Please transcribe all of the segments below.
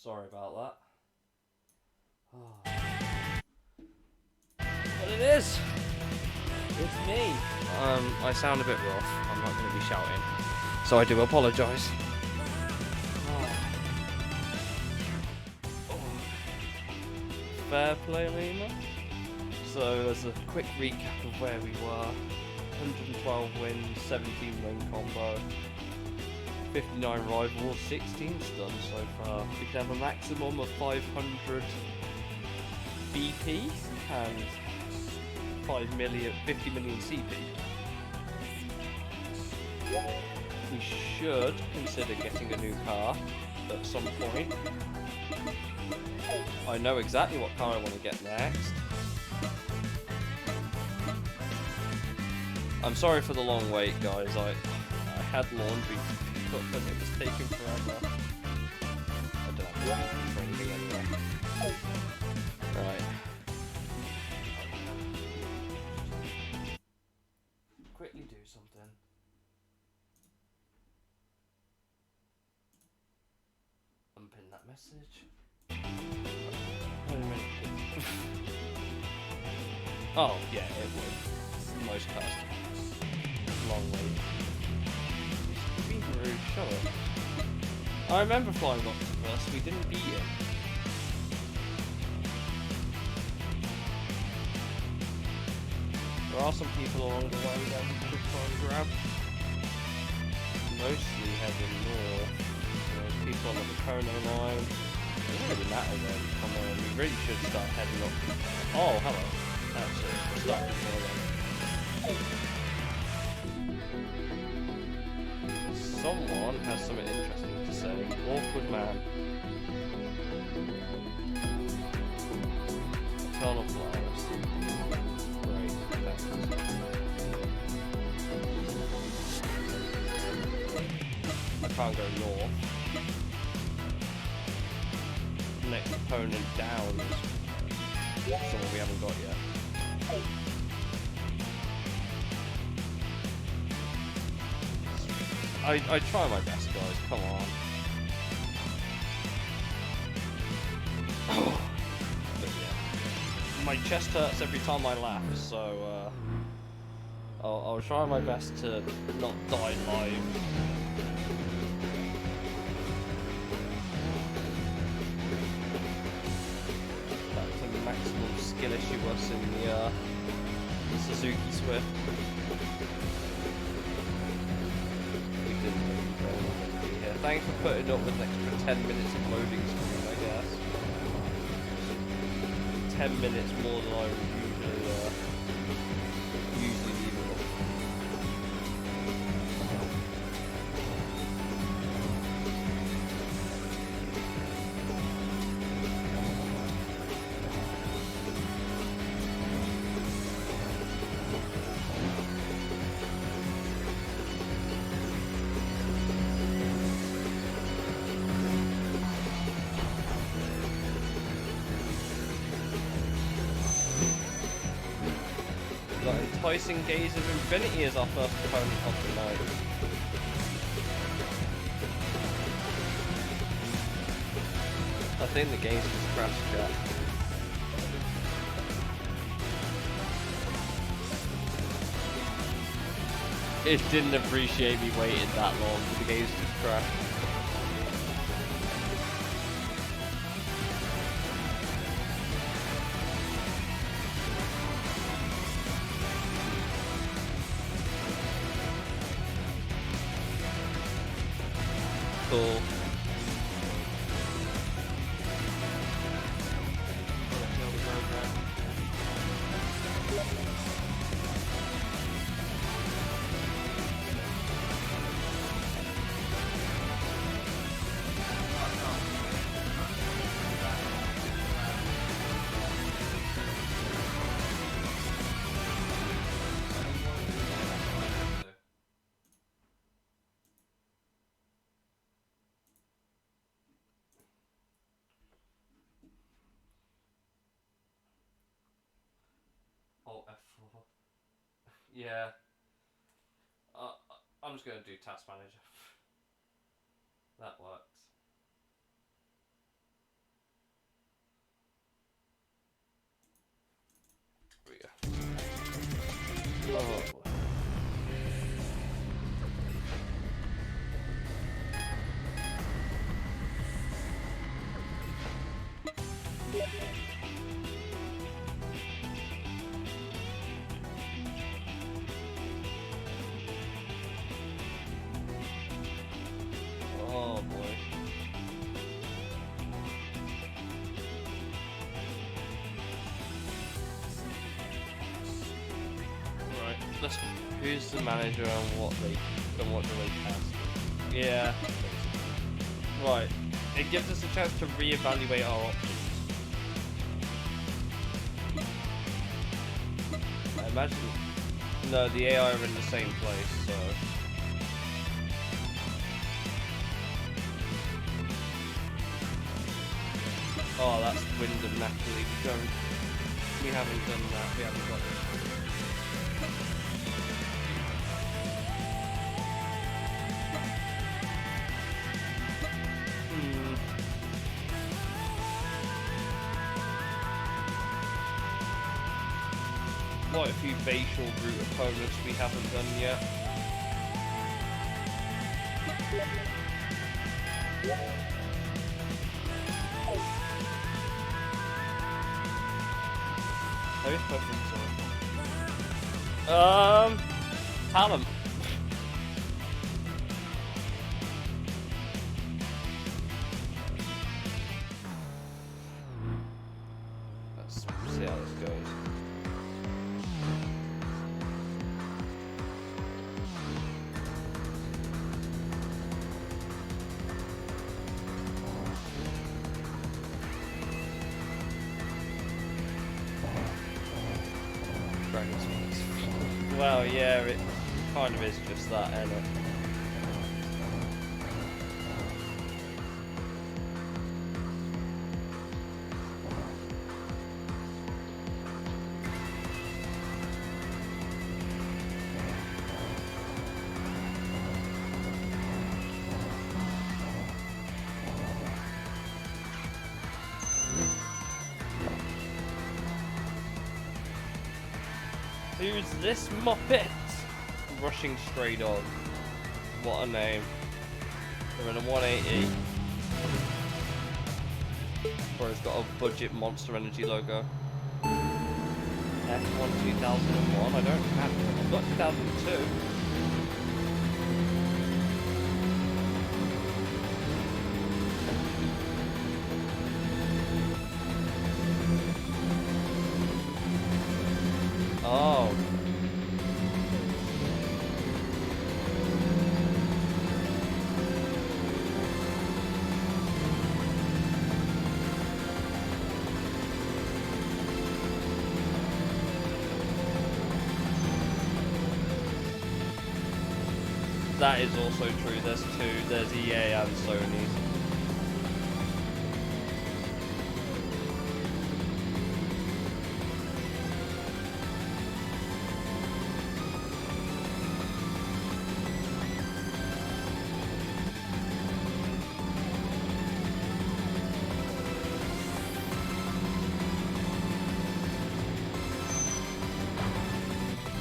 Sorry about that. Oh. But it is! It's me! I sound a bit rough. I'm not going to be shouting. So I do apologise. Oh. Fair play, Lima. So as a quick recap of where we were. 112 wins, 17 win combo. 59 rivals, 16 stuns so far. We can have a maximum of 500 BP and 50 million CP. We should consider getting a new car at some point. I know exactly what car I want to get next. I'm sorry for the long wait, guys. I had laundry to pick up and it was taking forever. I don't have laundry for anything anyway. Right. Quickly do something. Unpin that message. Wait a minute. Oh, yeah, it would. Most cars. Long wait. Being rude, shut up. I remember flying Octopus, we didn't beat him. There are some people along the way that we could try and grab. Mostly heading north. People on the Pacono line. It doesn't really matter then. Come on, we really should start heading up. Oh, hello. Actually, we'll start before then. Someone has something interesting to say. Awkward man. Eternal flowers. Great, thanks. I can't go north. Next opponent down is someone we haven't got yet. I try my best, guys. Come on. But yeah, my chest hurts every time I laugh, so I'll try my best to not die live. That's a maximum skill issue us in the Suzuki Swift. Yeah, thanks for putting up with an extra 10 minutes of loading screen, I guess. 10 minutes more than I would usually leave it up. Enticing Gaze of Infinity is our first opponent of the night. I think the game's just crashed, chat. It didn't appreciate me waiting that long, the game's just crashed. Cool. F4. Yeah. I'm just going to do Task Manager. That works. Oh. Oh boy. Right, let's. Who's the manager and what do they cast? Yeah. Right. It gives us a chance to reevaluate our options. I imagine. No, the AI are in the same place, so. Oh, that's Wyndham naturally. We haven't done that. We haven't got it. Quite a few facial route opponents we haven't done yet. Who's preference? Talent. Let's see how this goes. Well, yeah, it kind of is just that, isn't it? Who's this Muppet? Rushing Stray Dog. What a name. They're in a 180. Where it's got a budget Monster Energy logo. F1 2001. I don't have it. I've got 2002. Oh. That is also true. There's two. There's EA and Sony's.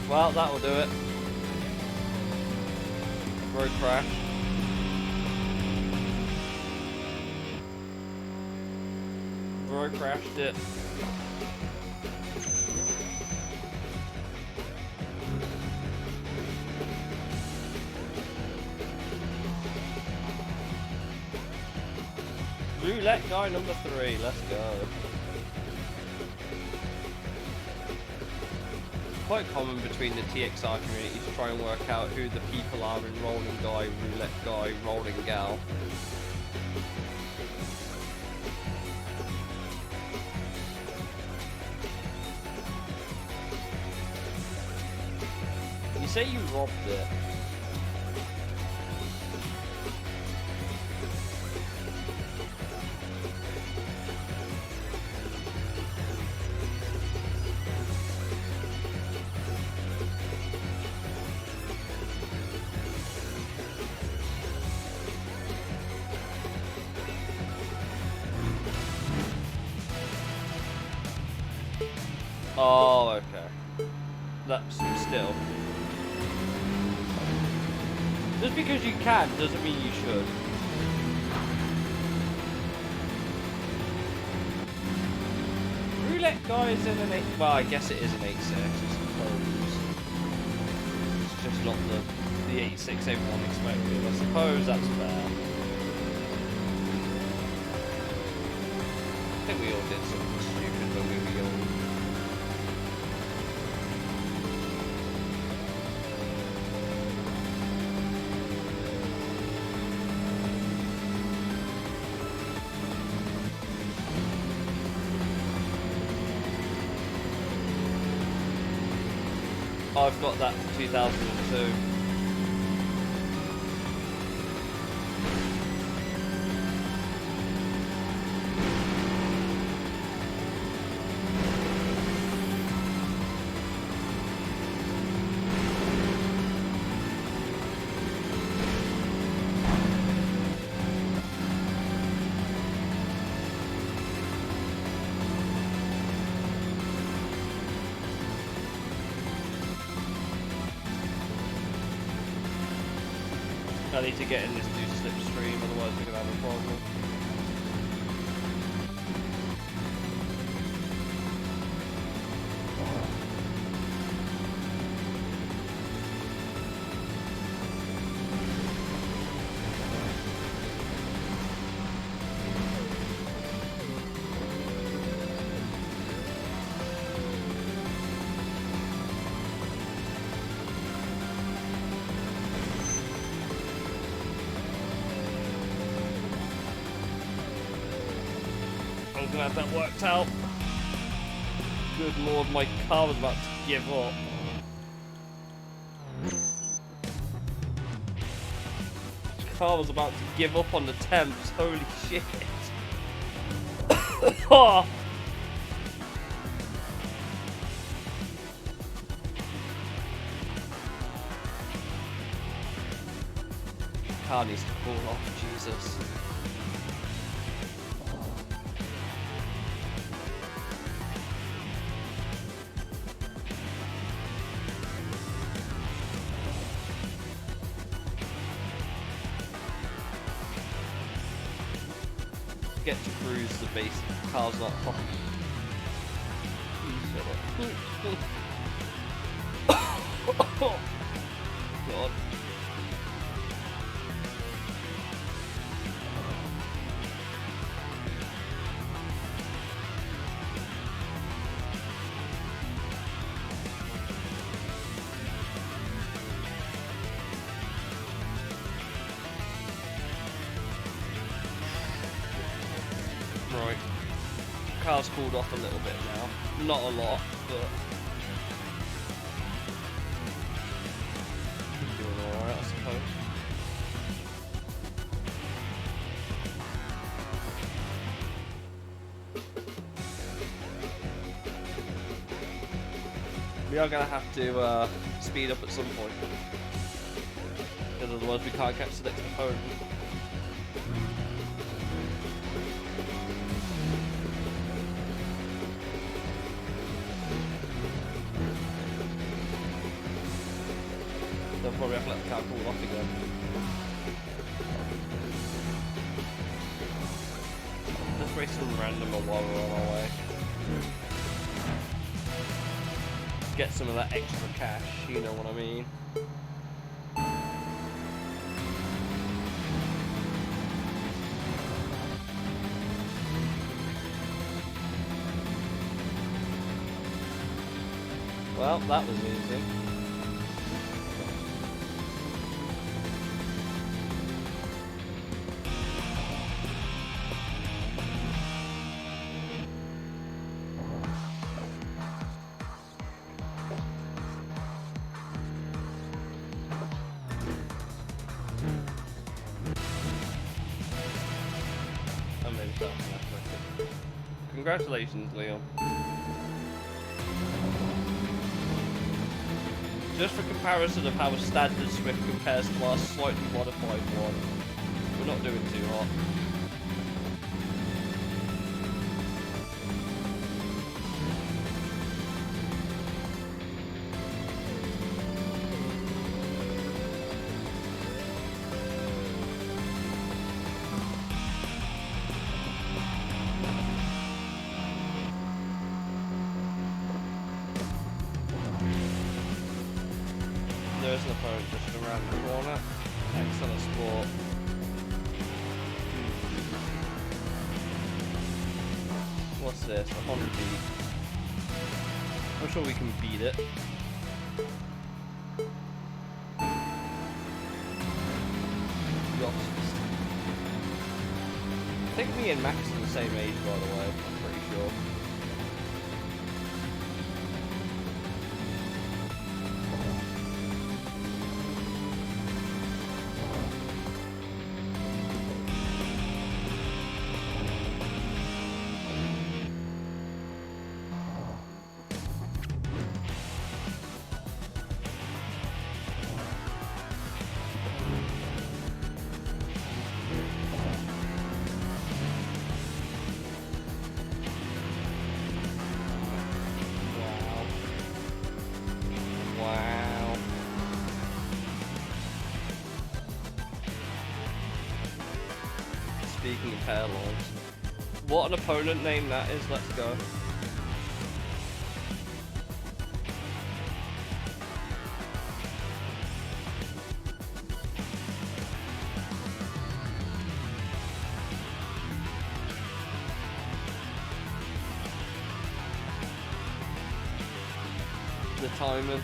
Well, that'll do it. Road crash. Road crashed it. Roulette guy number 3, let's go. Quite common between the TXR community to try and work out who the people are in rolling guy, roulette guy, rolling gal. You say you robbed it. Oh, okay. That's still. Just because you can doesn't mean you should. Roulette guys in an 8. Well, I guess it is an 8.6, I suppose. It's just not the 8.6 everyone expected. I suppose that's fair. I think we all did something stupid when we were young. I've got that from 2002. I need to get in this new slipstream, otherwise we're going to have a problem. I'm gonna have that worked out. Good lord, my car was about to give up. My car was about to give up on the temps, holy shit. Oh. Car needs to fall off, Jesus. Get to cruise the base. The car's not hot. Oh, God. Right. Car's cooled off a little bit now. Not a lot, but doing alright, I suppose. We are going to have to speed up at some point, because otherwise we can't catch the next opponent. They'll probably have to let the car cool off again. Let's race some random while we're on our way. Get some of that extra cash, you know what I mean. Well, that was easy. Congratulations, Leon. Just for comparison of how a standard Swift compares to our slightly modified one, we're not doing too hot. there is an opponent just around the corner. Excellent sport. What's this? A Honda Beat. I'm sure we can beat it. I think me and Max are the same age, by the way. I'm pretty sure. Speaking of hairlines, what an opponent name that is, let's go. The timing.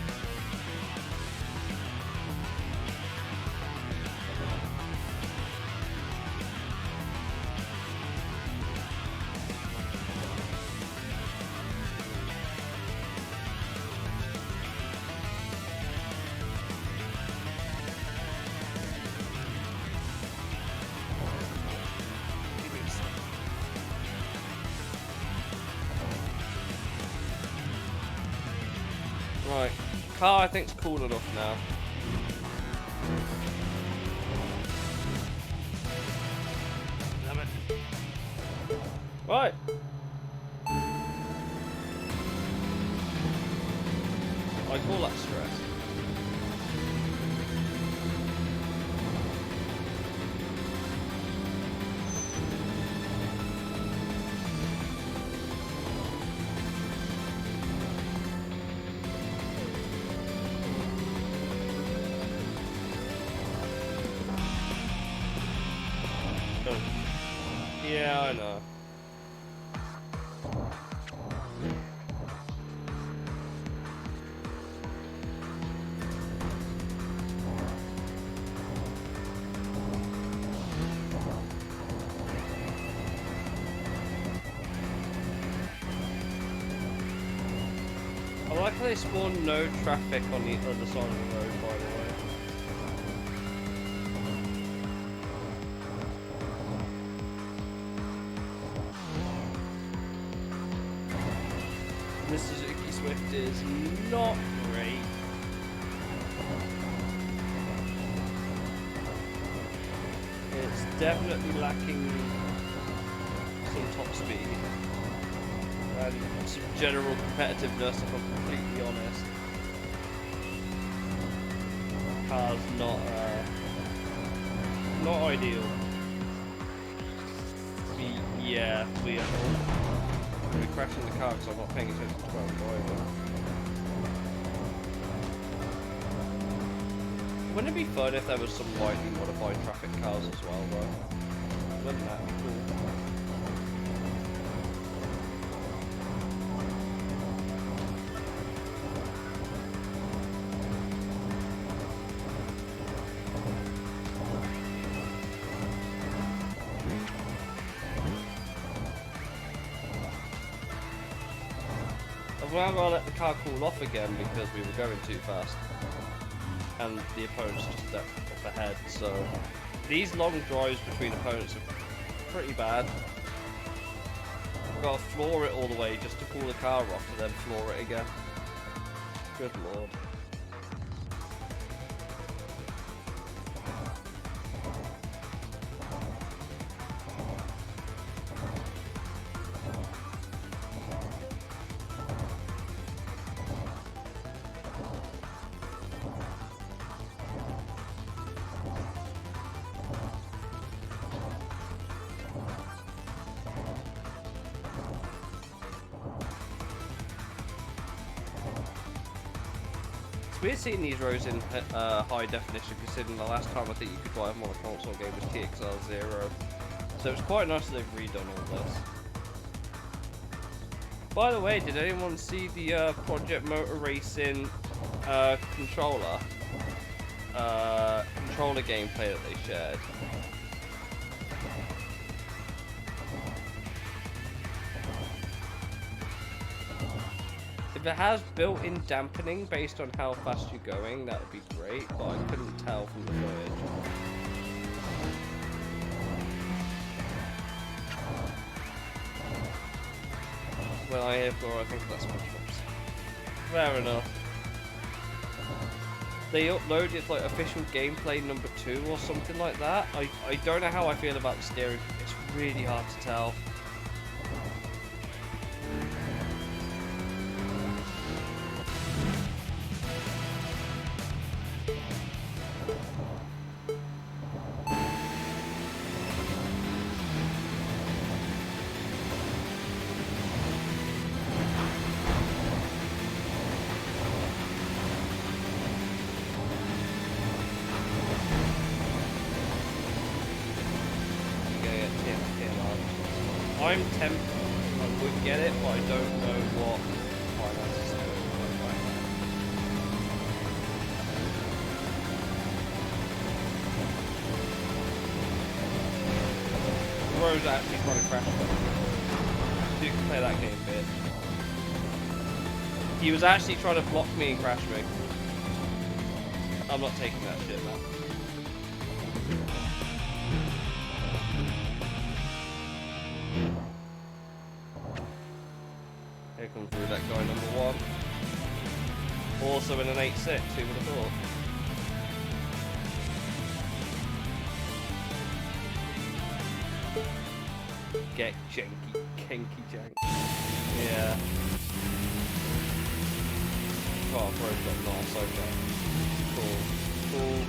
Right, car I think's cool enough now. Damn it. Right. I call that stress. Yeah, I know. I like how they spawn no traffic on the other side of the road, by the way. Mr. Suzuki Swift is not great. It's definitely lacking some top speed and some general competitiveness, if I'm completely honest. Car's not ideal. Yeah, we are. I'm going to be crashing the car because I'm not paying attention to where I'm driving. Wouldn't it be fun if there was some lightly modified traffic cars as well, though? Wouldn't that be cool? Well, I'm gonna let the car cool off again because we were going too fast. And the opponents just stepped up ahead, so these long drives between opponents are pretty bad. I've got to floor it all the way just to cool the car off and then floor it again. Good lord. It's weird seeing these roads in high definition, considering the last time I think you could drive them on a console game was TXR 0. So it's quite nice that they've redone all this. By the way, did anyone see the Project Motor Racing controller gameplay that they shared? If it has built-in dampening based on how fast you're going, that would be great, but I couldn't tell from the footage. When I hear floor, I think that's much worse. Fair enough. They uploaded like official gameplay number 2 or something like that. I don't know how I feel about the steering. It's really hard to tell. I'm tempted, I would get it, but I don't know what finance is doing right now. The road's actually trying to crash me. You can play that game, bitch. He was actually trying to block me and crash me. I'm not taking that shit, man. Here comes through that guy number 1. Also in an 8.6, who would have thought? Get janky, kinky jank. Yeah. Oh, bro's got nice, okay. Cool.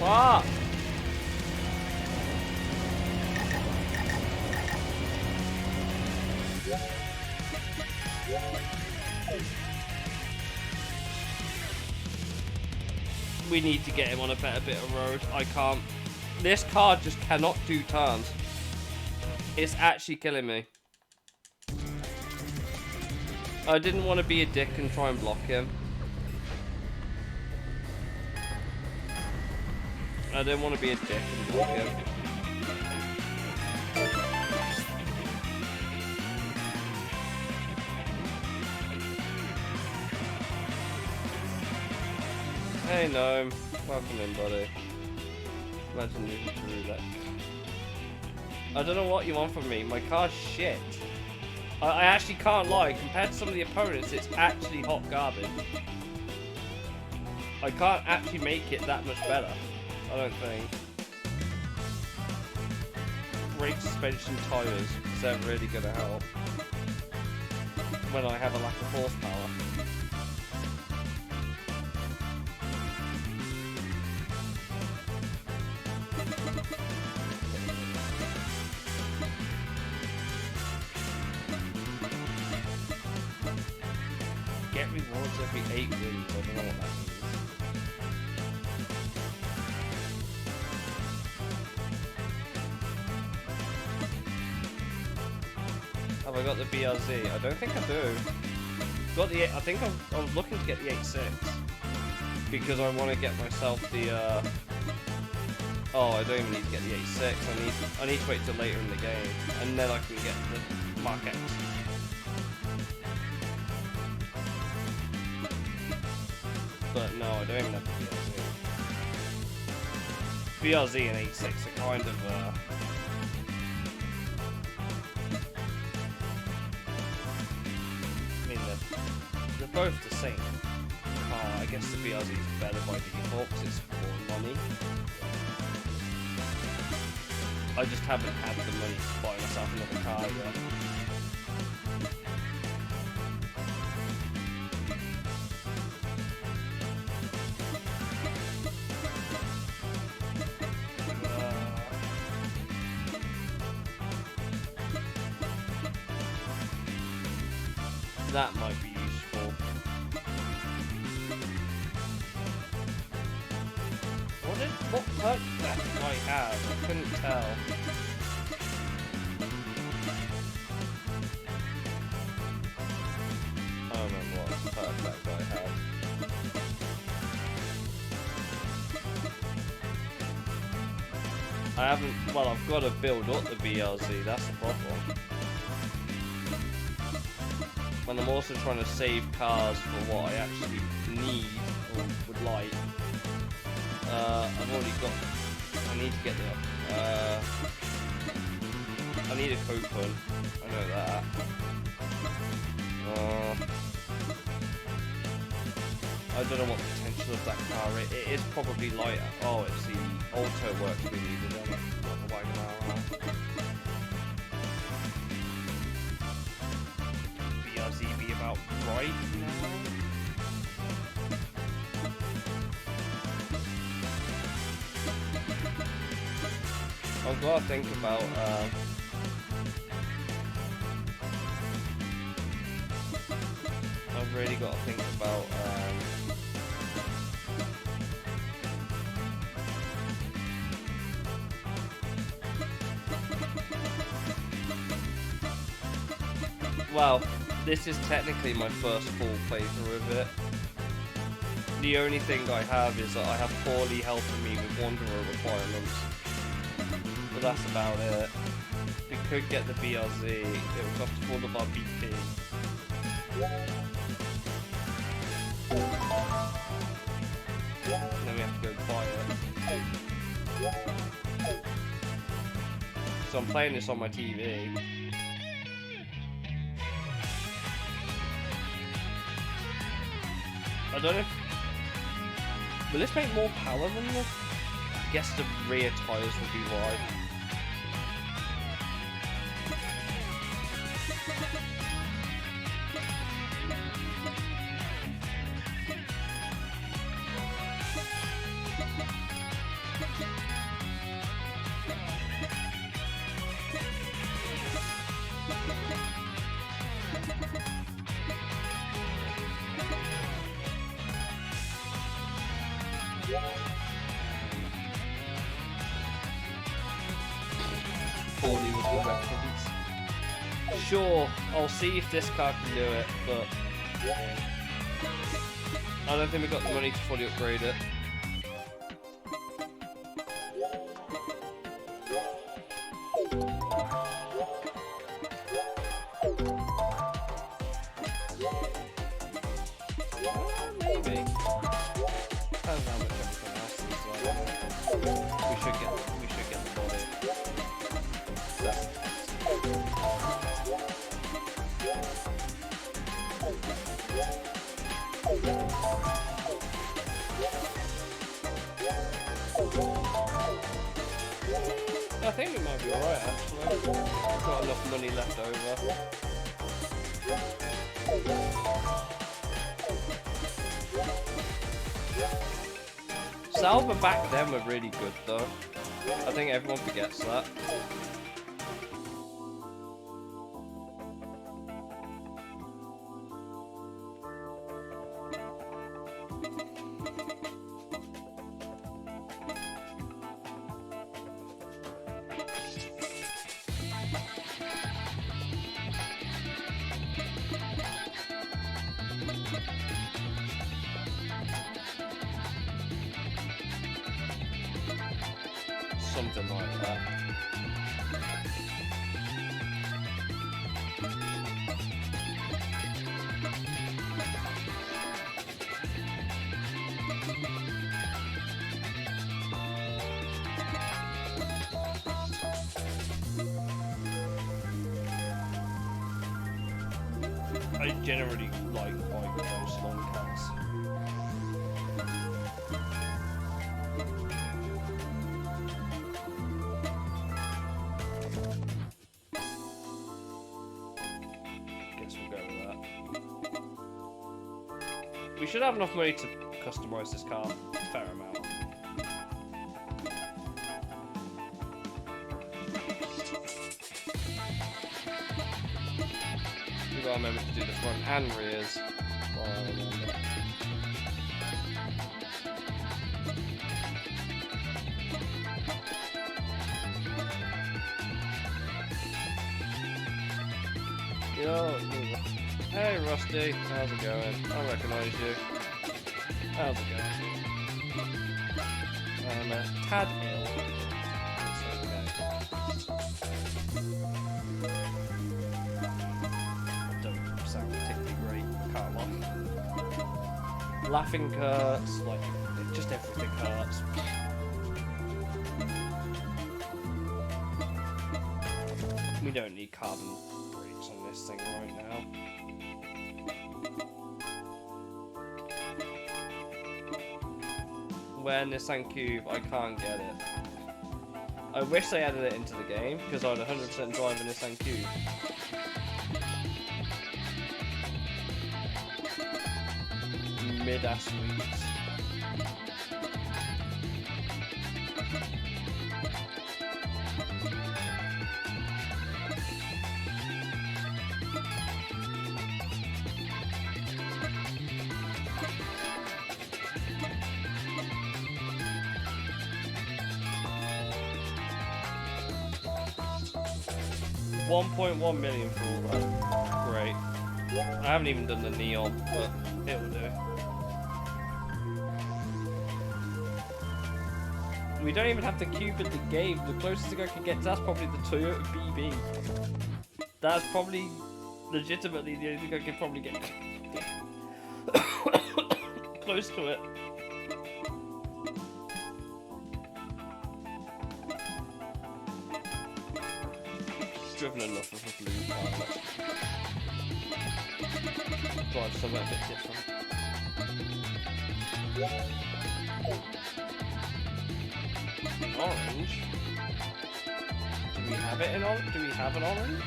Fuck! We need to get him on a better bit of road. I can't. This car just cannot do turns. It's actually killing me. I didn't want to be a dick and try and block him. I didn't want to be a dick and block him. Hey Gnome, welcome in, buddy. Imagine moving through that. I don't know what you want from me. My car's shit. I actually can't lie. Compared to some of the opponents, it's actually hot garbage. I can't actually make it that much better. I don't think. Great suspension tyres. Is that really going to help? When I have a lack of horsepower. Get rewards every 8 wins. I don't know what that means. Have I got the BRZ? I don't think I do. Got the. I think I was looking to get the 8.6 because I want to get myself the. Oh, I don't even need to get the 8.6. I need to wait till later in the game, and then I can get the Mark X. But no, I don't even have the BRZ. BRZ and 8.6 are kind of. They're both the same. I guess the BRZ is better by default because it's more money. I I just haven't had the money to buy myself another car yet. That might be useful. What perk that I have? I couldn't tell. I don't remember what perk that guy had. I haven't. Well, I've got to build up the BRZ. That's the problem. And I'm also trying to save cars for what I actually need or would like. I've already got. I need to get the. I need a coupon. I know that. I don't know what the potential of that car is. It is probably lighter. Oh, it's the auto works we needed, isn't it? Not the wagon hour. BRZ be about right now. I've got to think about I've really got to think about well, this is technically my first full playthrough of it. The only thing I have is that I have Poorly helping me with Wanderer requirements. But that's about it. We could get the BRZ, it will cost all of our BP. And then we have to go buy it. So I'm playing this on my TV. I don't know if... Will this make more power than this? I guess the rear tyres will be wide. Sure, I'll see if this car can do it, but I don't think we've got the money to fully upgrade it. Maybe. Depends how much everything else is like. We should get the body. I think we might be alright actually. We've got enough money left over. Salva back then were really good though. I think everyone forgets that. Something like that. I generally like quite close long cars. We should have enough money to customize this car a fair amount. We gotta remember to do the front and rears. While I remember. Yo, hey Rusty, how's it going? I recognise you. How's it going? I'm a tad ill. It's okay. Don't sound particularly great. Can't lie. Laughing hurts, like just everything hurts. We don't need carbon brakes on this thing right now. Where Nissan Cube, I can't get it. I wish they added it into the game, because I'd 100% drive a Nissan Cube. Mid-ass weeks. $1.1 million for all that. Great. I haven't even done the neon, but it will do. We don't even have the cube in the game. The closest thing I can get to that's probably the Toyota BB. That's probably legitimately the only thing I can probably get close to it. Driven enough of a blue car. Let's drive somewhere a bit different. Orange? Do we have it in orange? Do we have an orange?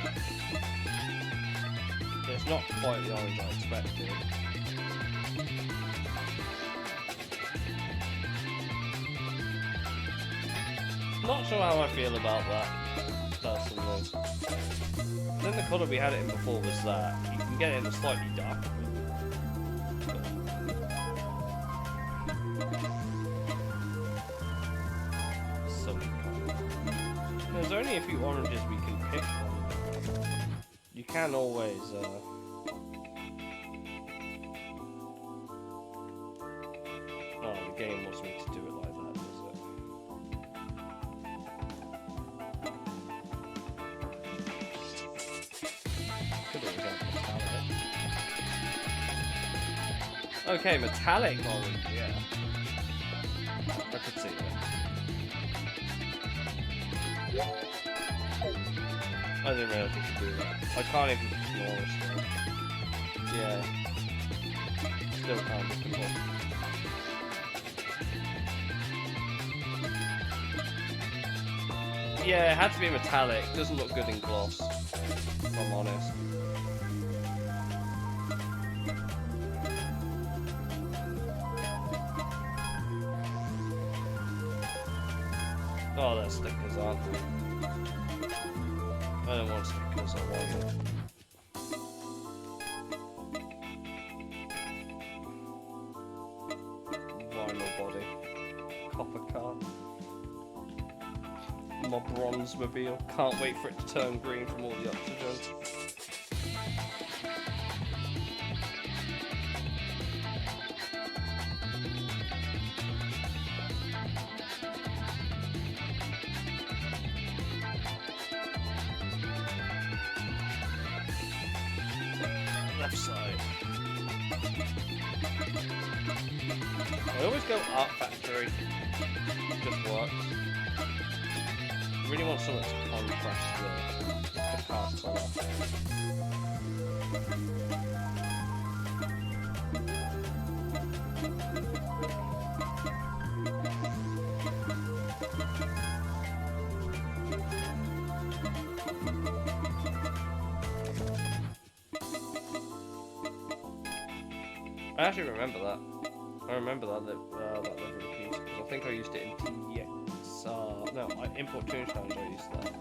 It's not quite the orange I expected. Not sure how I feel about that, personally. Then the colour we had it in before was that. You can get it in a slightly darker blue. There's only a few oranges we can pick from. You can always, Oh, the game wants me to do it like that, does it? Could always have metallic. Okay, metallic orange, yeah. I could see that. I didn't realize you could do that. I can't even ignore it still. Yeah. Still can't ignore it. Yeah, it had to be metallic. Doesn't look good in gloss, if I'm honest. Oh, they're stickers, aren't they? I don't want stickers, I want it. Vinyl body. Copper car. My bronze mobile. Can't wait for it to turn green from all the oxygen. Left side. I always go Art Factory. Just works. I really want something to contrast the car colour. I actually remember that. I remember that that livery piece because I think I used it in TX. No, Import Tunes Challenge. I used that.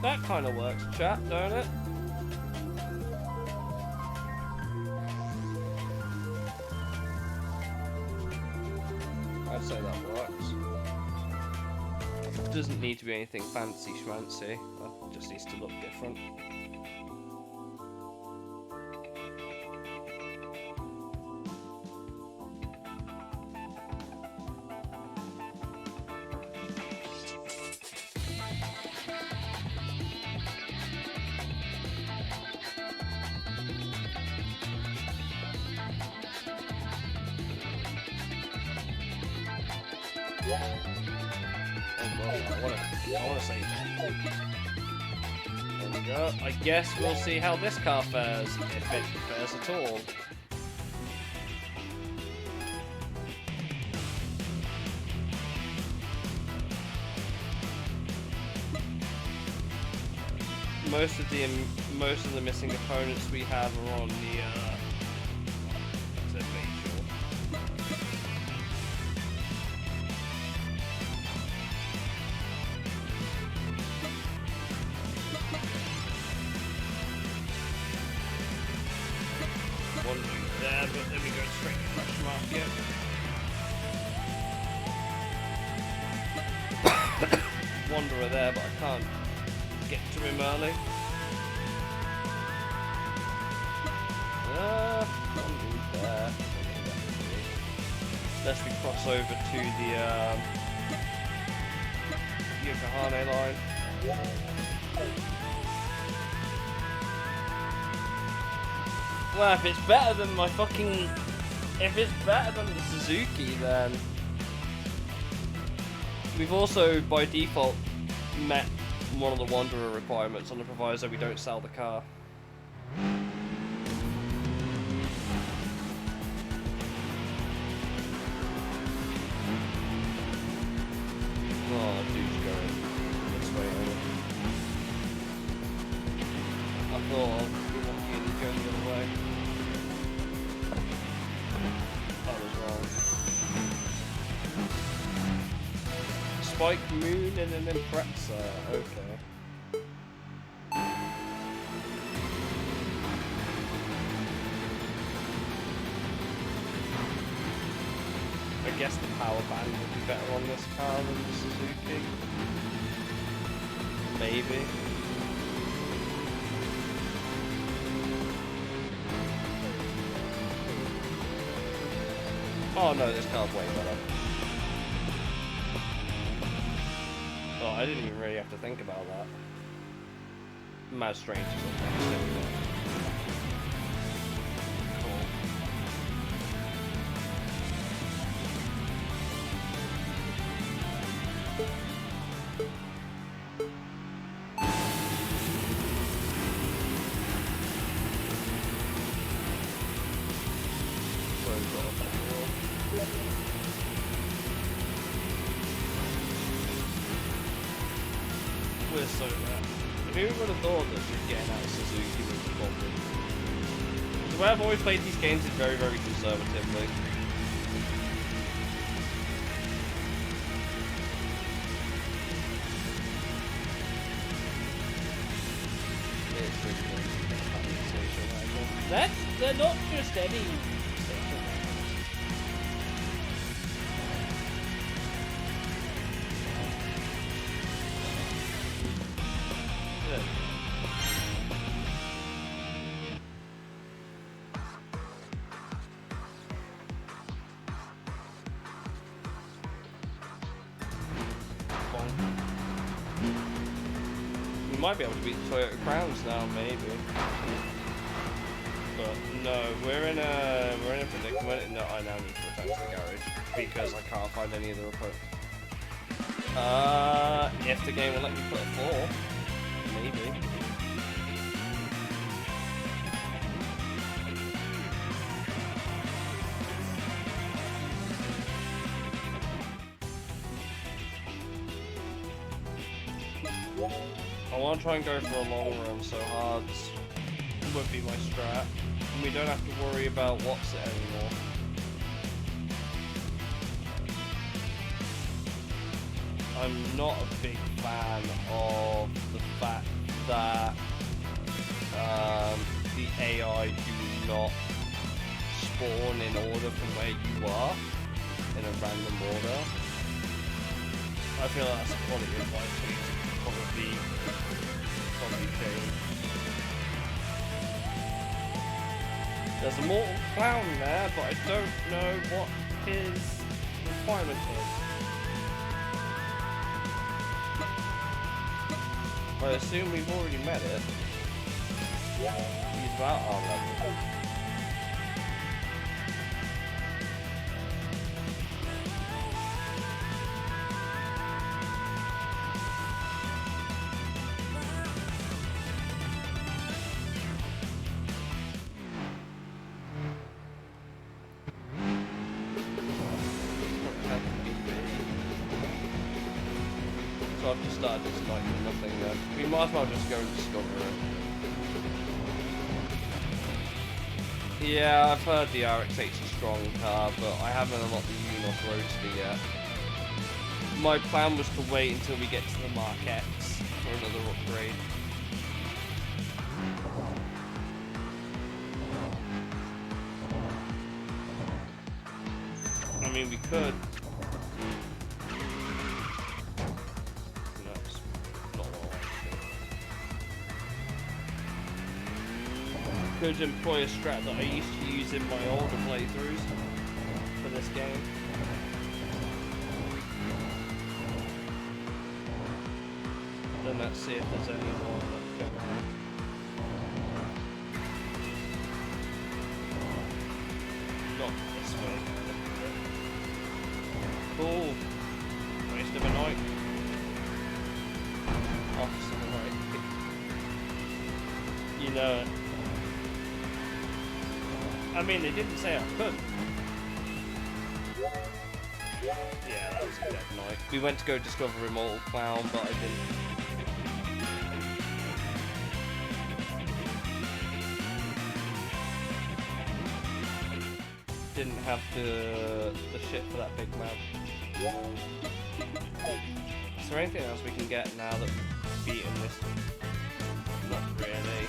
That kind of works, chat, don't it? I'd say that works. It doesn't need to be anything fancy schmancy. It just needs to look different. I want to save that. There we go. I guess we'll see how this car fares, if it fares at all. Most of the missing components we have are on the there, but then we go straight to Crash Market. Wanderer there, but I can't get to him early. One dude there. Unless we cross over to the Yokohama line. Well, if it's better than my fucking... If it's better than the Suzuki, then... We've also, by default, met one of the Wanderer requirements on the proviso we don't sell the car. Oh, dude's going this way over. I thought we want you to go the other way. I was wrong. Spike Moon and an Impreza, okay. I guess the power band would be better on this car than the Suzuki. Maybe. Oh no, this car's way better. Oh, I didn't even really have to think about that. Mad Strange is up next, there we go. We're so bad. Who would have thought that just getting out of Suzuki was the problem? The way I've always played these games is very, very conservatively. They're not just any station wagons. might be able to beat the Toyota Crowns now, maybe. But no, we're in a predicament. No, I now need to return to the garage because I can't find any of the reports. If the game will let me put a 4, maybe. I want to try and go for a long run, so hards would be my strat. And we don't have to worry about what's it anymore. I'm not a big fan of the fact that the AI do not spawn in order from where you are, in a random order. I feel that's a quality of life thing to probably change. There's a mortal clown there, but I don't know what his requirement is. I assume we've already met it. He's about our level. So I've just started this night with nothing then. We might as well just go and discover it. Yeah, I've heard the RX-8's a strong car, but I haven't unlocked the Unos Roadster yet. My plan was to wait until we get to the Mark X for another upgrade. I mean, we could. Could employ a strat that I used to use in my older playthroughs for this game. Then let's see if there's any more that go on. Not this way. Cool. Waste of a night. Officer night. You know it. I mean, they didn't say I couldn't. Yeah, that was a dead night. We went to go discover Immortal Clown, but I didn't. Didn't have the shit for that big man. Is there anything else we can get now that we've beaten this? Not really.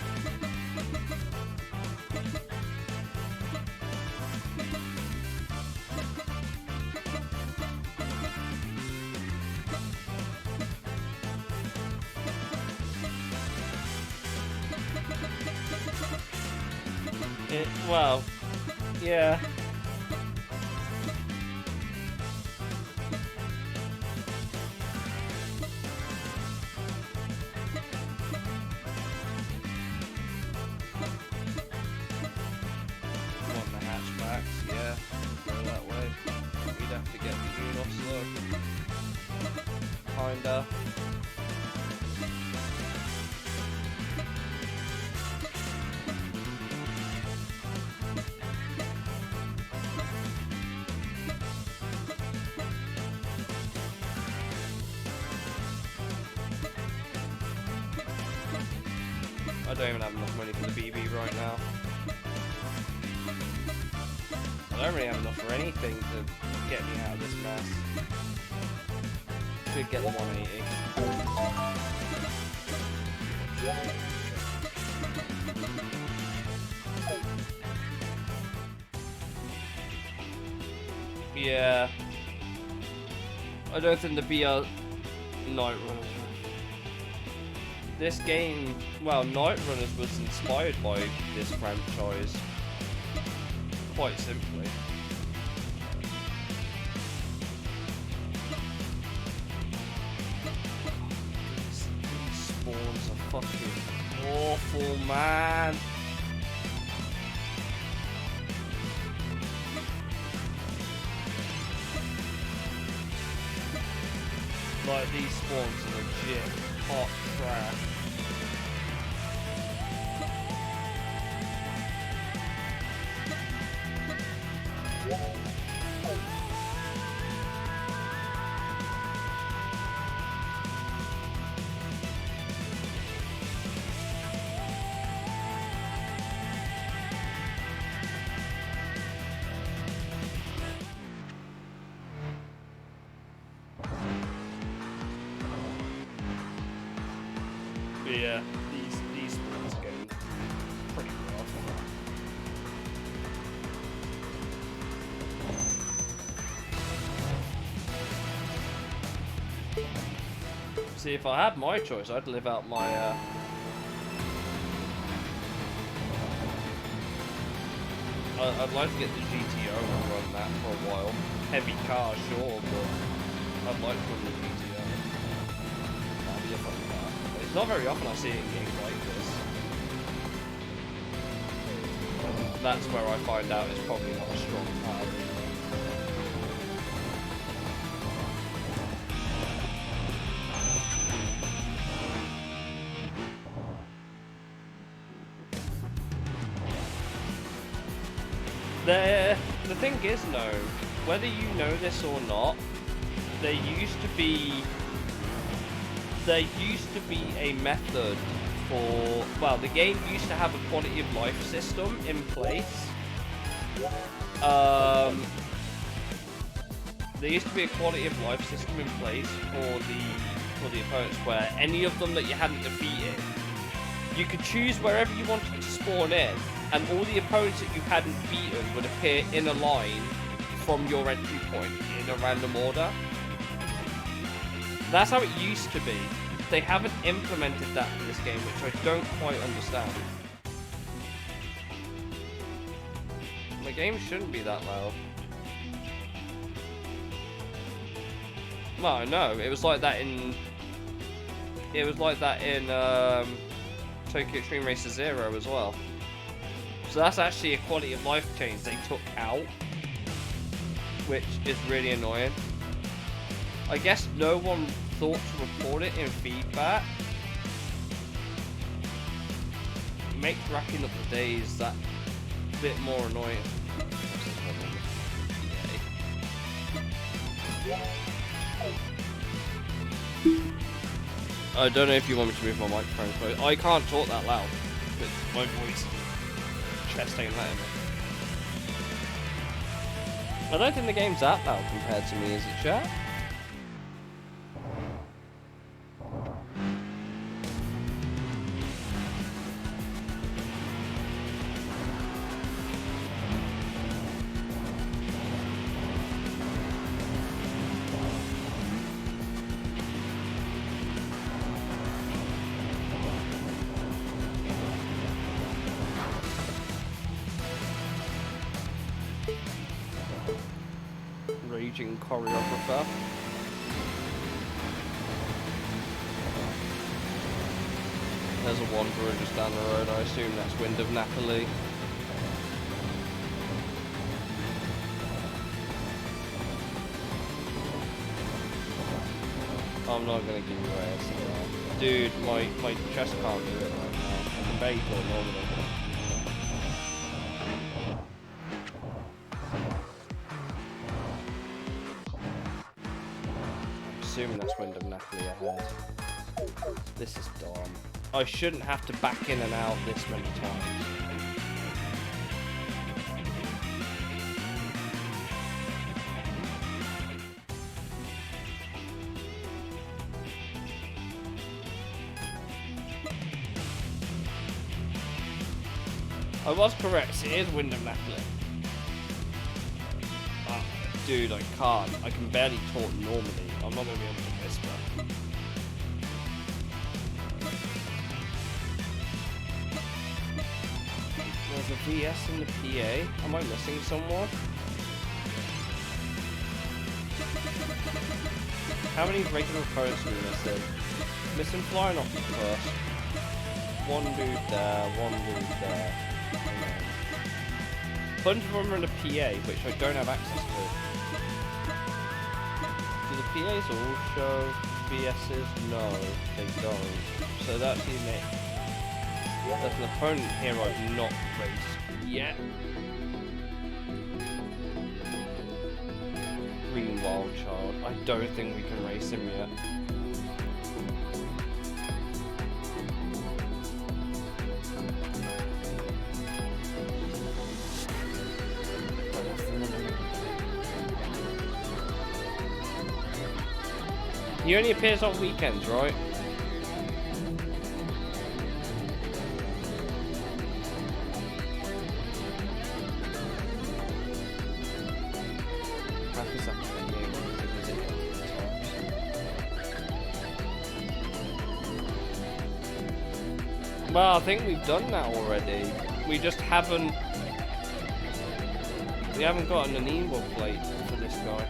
Well, yeah. Want the hatchbacks, yeah. Go that way. We'd have to get the Unos though. Kinda. I don't even have enough money for the BB right now. I don't really have enough for anything to get me out of this mess. Could get the 180. Yeah. I don't think the BR Night Runners. This game, well, Night Runners was inspired by this franchise, quite simply. These spawns are fucking awful, man. Like, these spawns are legit hot trash. But yeah, these spawns are getting pretty rough. See, if I had my choice, I'd live out my I'd like to get the GTO and run that for a while. Heavy car, sure, but I'd like to run the GTO. That'd be a fun car. But it's not very often I see it in games like this. And that's where I find out it's probably not a strong car. The thing is, no, whether you know this or not, there used to be a method for, well, the game used to have a quality of life system in place. There used to be a quality of life system in place for the opponents, where any of them that you hadn't defeated, you could choose wherever you wanted to spawn in, and all the opponents that you hadn't beaten would appear in a line from your entry point in a random order. That's how it used to be. They haven't implemented that in this game, which I don't quite understand. The game shouldn't be that loud. No, no, it was like that in Tokyo Xtreme Racer Zero as well. So that's actually a quality of life change they took out, which is really annoying. I guess no one thought to report it in feedback. It makes racking up the days that bit more annoying. I don't know if you want me to move my microphone close. I can't talk that loud with my voice. Chest ain't letting me. I don't think the game's that loud compared to me, is it, chat? Raging choreographer. There's a Wanderer just down the road. I assume that's Wind of Napoli. I'm not gonna give you ASMR. Dude, my chest can't do it right now. I can barely talk normally. Assuming that's Wind of Napoli ahead. This is dumb. I shouldn't have to back in and out this many times. I was correct, it is Wind of Napoli. Oh, dude, I can't. I can barely talk normally. I'm not going to be able to whisper. There's a VS in the PA. Am I missing someone? How many regular opponents are we missing? Missing flying off first. one dude there, one dude there. A bunch of them are in a PA, which I don't have access to. Do the PAs all show BS's? No, they don't. So that team there's an opponent here I've not raced yet. Green Wild Child. I don't think we can race him yet. He only appears on weekends, right? Well, I think we've done that already. We just haven't... We haven't gotten an email plate for this guy.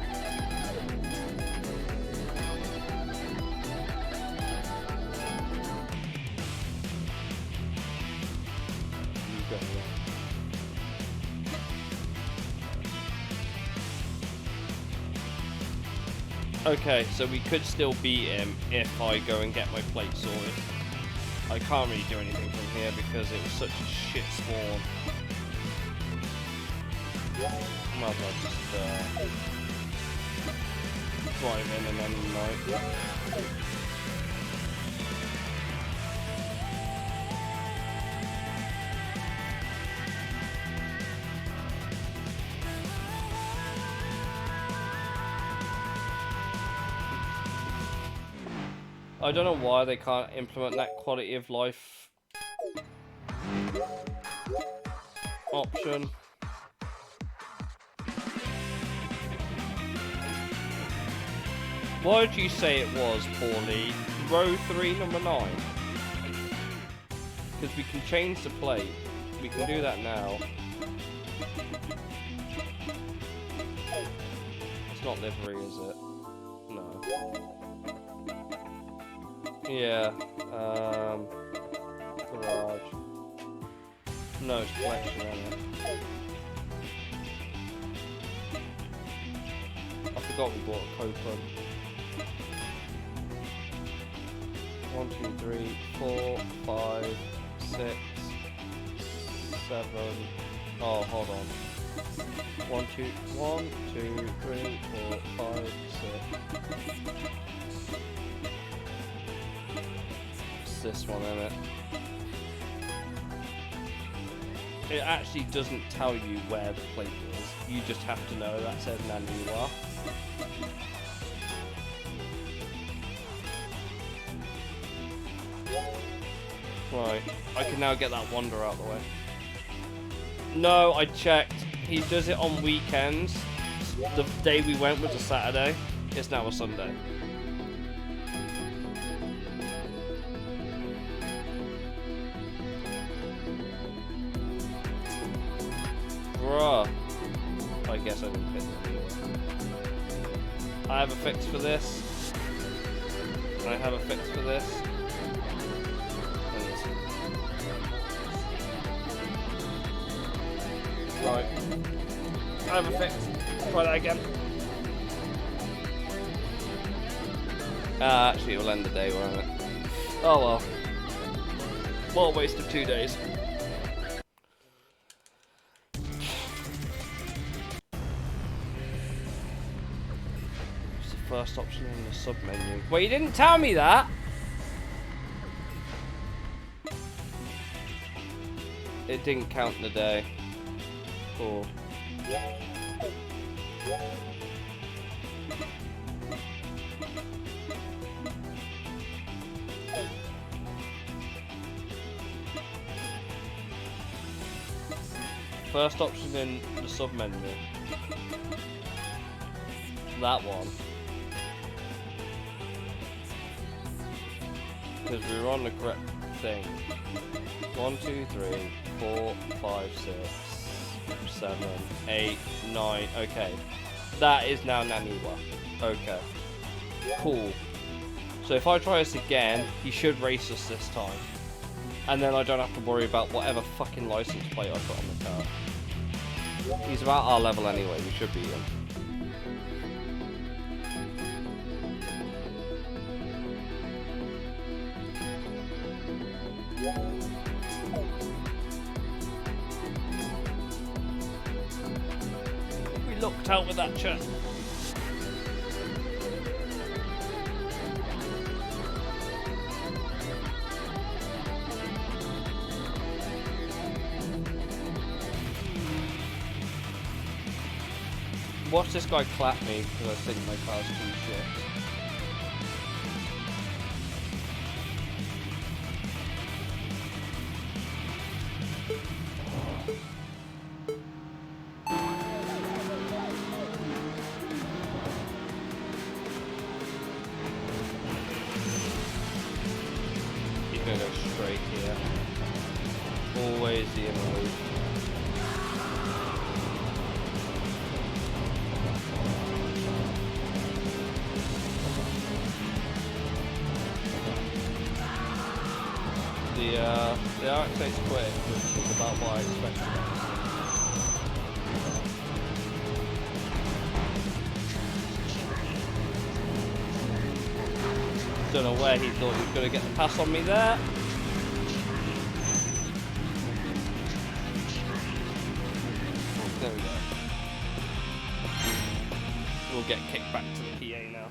Okay, so we could still beat him if I go and get my plate sorted. I can't really do anything from here because it was such a shit spawn. Might as well just drive in and then like... I don't know why they can't implement that quality of life option. What did you say it was, Paulie? Row 3, number 9? Because we can change the plate. We can do that now. It's not livery, is it? No. Yeah, garage. No, it's collection, isn't it? I forgot we bought a coupon. 1, 2, 3, 4, 5, 6, 7. Oh, hold on. 1, 2, 3, 4, 5, 6. This one, isn't it? It actually doesn't tell you where the plate is. You just have to know that says Naniwa. Right, I can now get that Wander out of the way. No, I checked. He does it on weekends. The day we went was a Saturday. It's now a Sunday. Bruh. I guess I didn't fit that either. I have a fix for this. And I have a fix for this. Right. I have a fix. Try that again. Actually it'll end the day, won't it? Oh well. What a waste of 2 days. First option in the sub menu. Well, you didn't tell me that. It didn't count the day. Cool. First option in the sub menu. That one. Because we were on the correct thing. 1, 2, 3, 4, 5, 6, 7, 8, 9. Okay. That is now Naniwa. Okay. Cool. So if I try this again, he should race us this time. And then I don't have to worry about whatever fucking license plate I put on the car. He's about our level anyway, we should be in. We looked out with that chest. Watch this guy clap me because I think my car's too shit. He's gonna go straight here. Always the inner loop. The RX takes quick, which is about what I expected. Don't know where he thought he was going to get the pass on me there. There we go. We'll get kicked back to the PA now.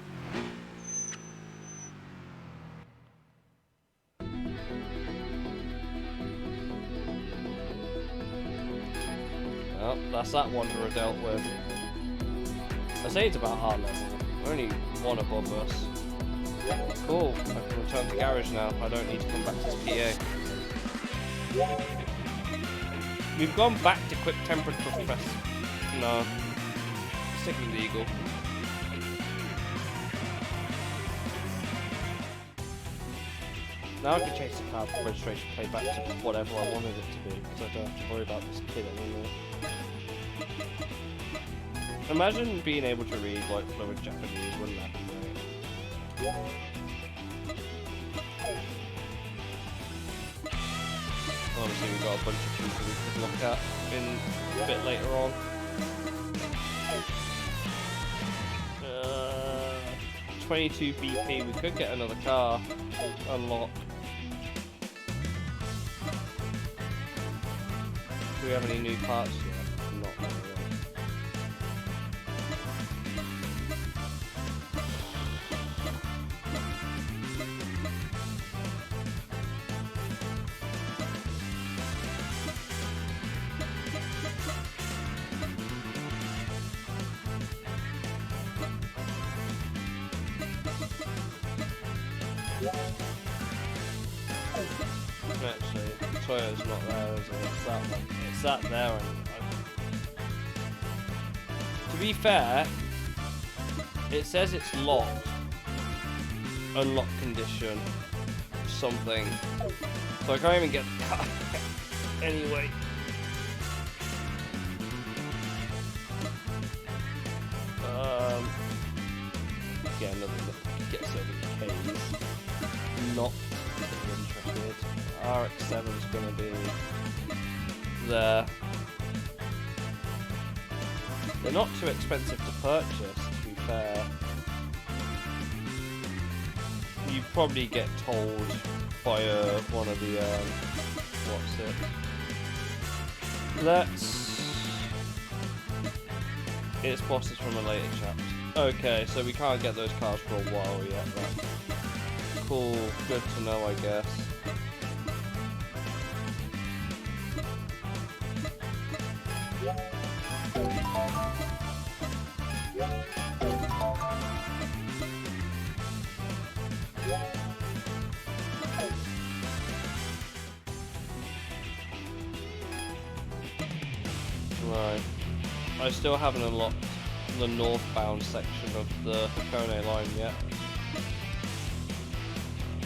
Well, that's that wanderer dealt with. I say it's about our level. We're only one above us. Cool, I can return to the garage now. I don't need to come back to this PA. We've gone back to quick temperature press. No. Stick legal. Now I can change the car registration plate back to whatever I wanted it to be, because I don't have to worry about this kid anymore. Imagine being able to read like fluent Japanese, wouldn't that be great? Obviously we've got a bunch of people we could look at in a bit later on. 22 BP, we could get another car unlocked. Do we have any new parts yet? Not really. Actually, Toyota's not there, is it? It's that one. It's that there. To be fair, it says it's locked. Unlocked condition. Something. So I can't even get the car. Anyway. Get another look. Get some K's. Not interested. RX-7's gonna be there. They're not too expensive to purchase, to be fair. You probably get told by one of the what's it? It's bosses from a later chapter. Okay, so we can't get those cars for a while yet. Right? Cool, good to know, I guess. Right. I still haven't unlocked the northbound section of the Hakone line yet.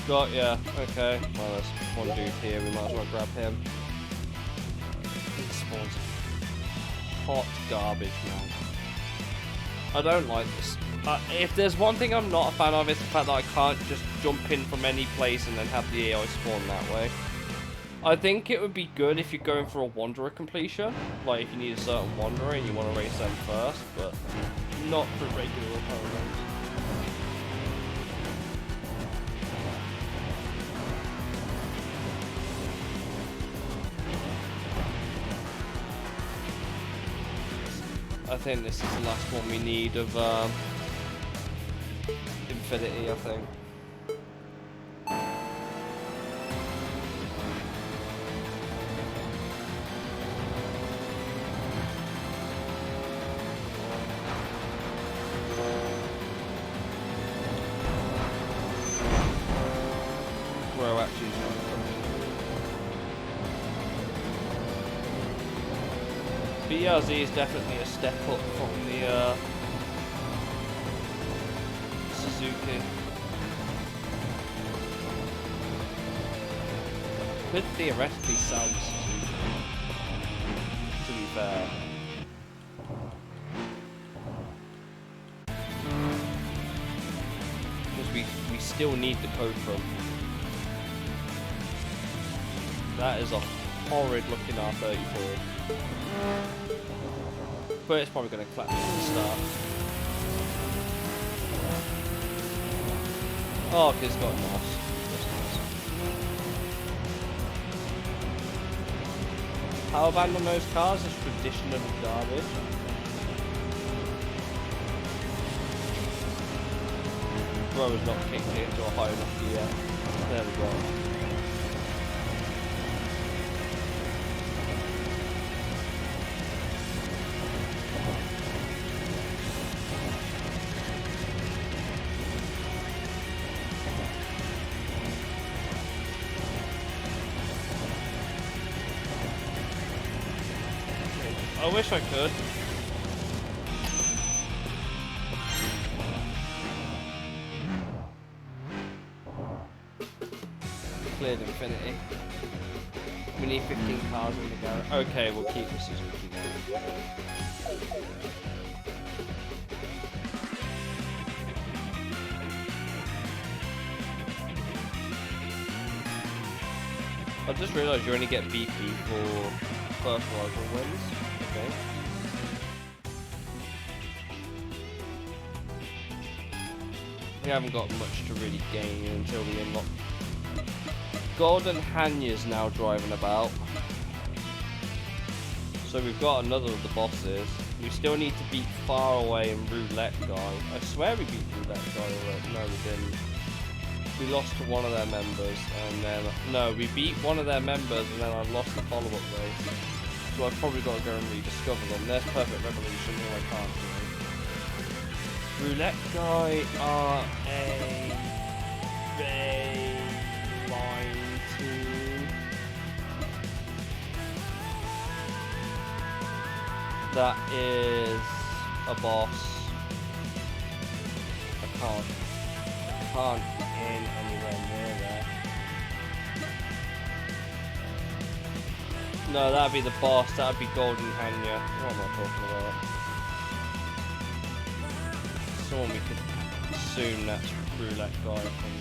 Got ya. Okay. Well, there's one dude here. We might as well grab him. He spawns hot garbage, man. I don't like this. If there's one thing I'm not a fan of, it's the fact that I can't just jump in from any place and then have the AI spawn that way. I think it would be good if you're going for a Wanderer completion. Like, if you need a certain Wanderer and you want to race them first, but not for regular opponents. I think this is the last one we need of Infinity, I think. Well, actually, BRZ is definitely a step up from the Suzuki. Could theoretically sell the Suzuki, to be fair. Because we still need the code from. That is a horrid looking R34. But it's probably going to clap at the start. Oh, because it's got NOS. Power band on those cars is traditional garbage. Bro has not kicked it into a high enough gear. There we go. I wish I could. Cleared Infinity. We need 15 cars in the garage. Okay, we'll keep the Suzuki now. I just realised you only get BP for first rival wins. Okay. We haven't got much to really gain until we unlock. Golden Hanya's now driving about. So we've got another of the bosses. We still need to beat Faraway and Roulette Guy. I swear we beat Roulette Guy already. No, we didn't. We lost to one of their members, and then no, we beat one of their members, and then I lost the follow-up race. So I've probably got to go and rediscover them. There's Perfect Revolution, who I can't do. Roulette Guy are a line team. That is a boss. I can't get in anywhere near there. No, that'd be the boss. That'd be Golden Hanya. What am I talking about? Someone we could assume that's Roulette Guy from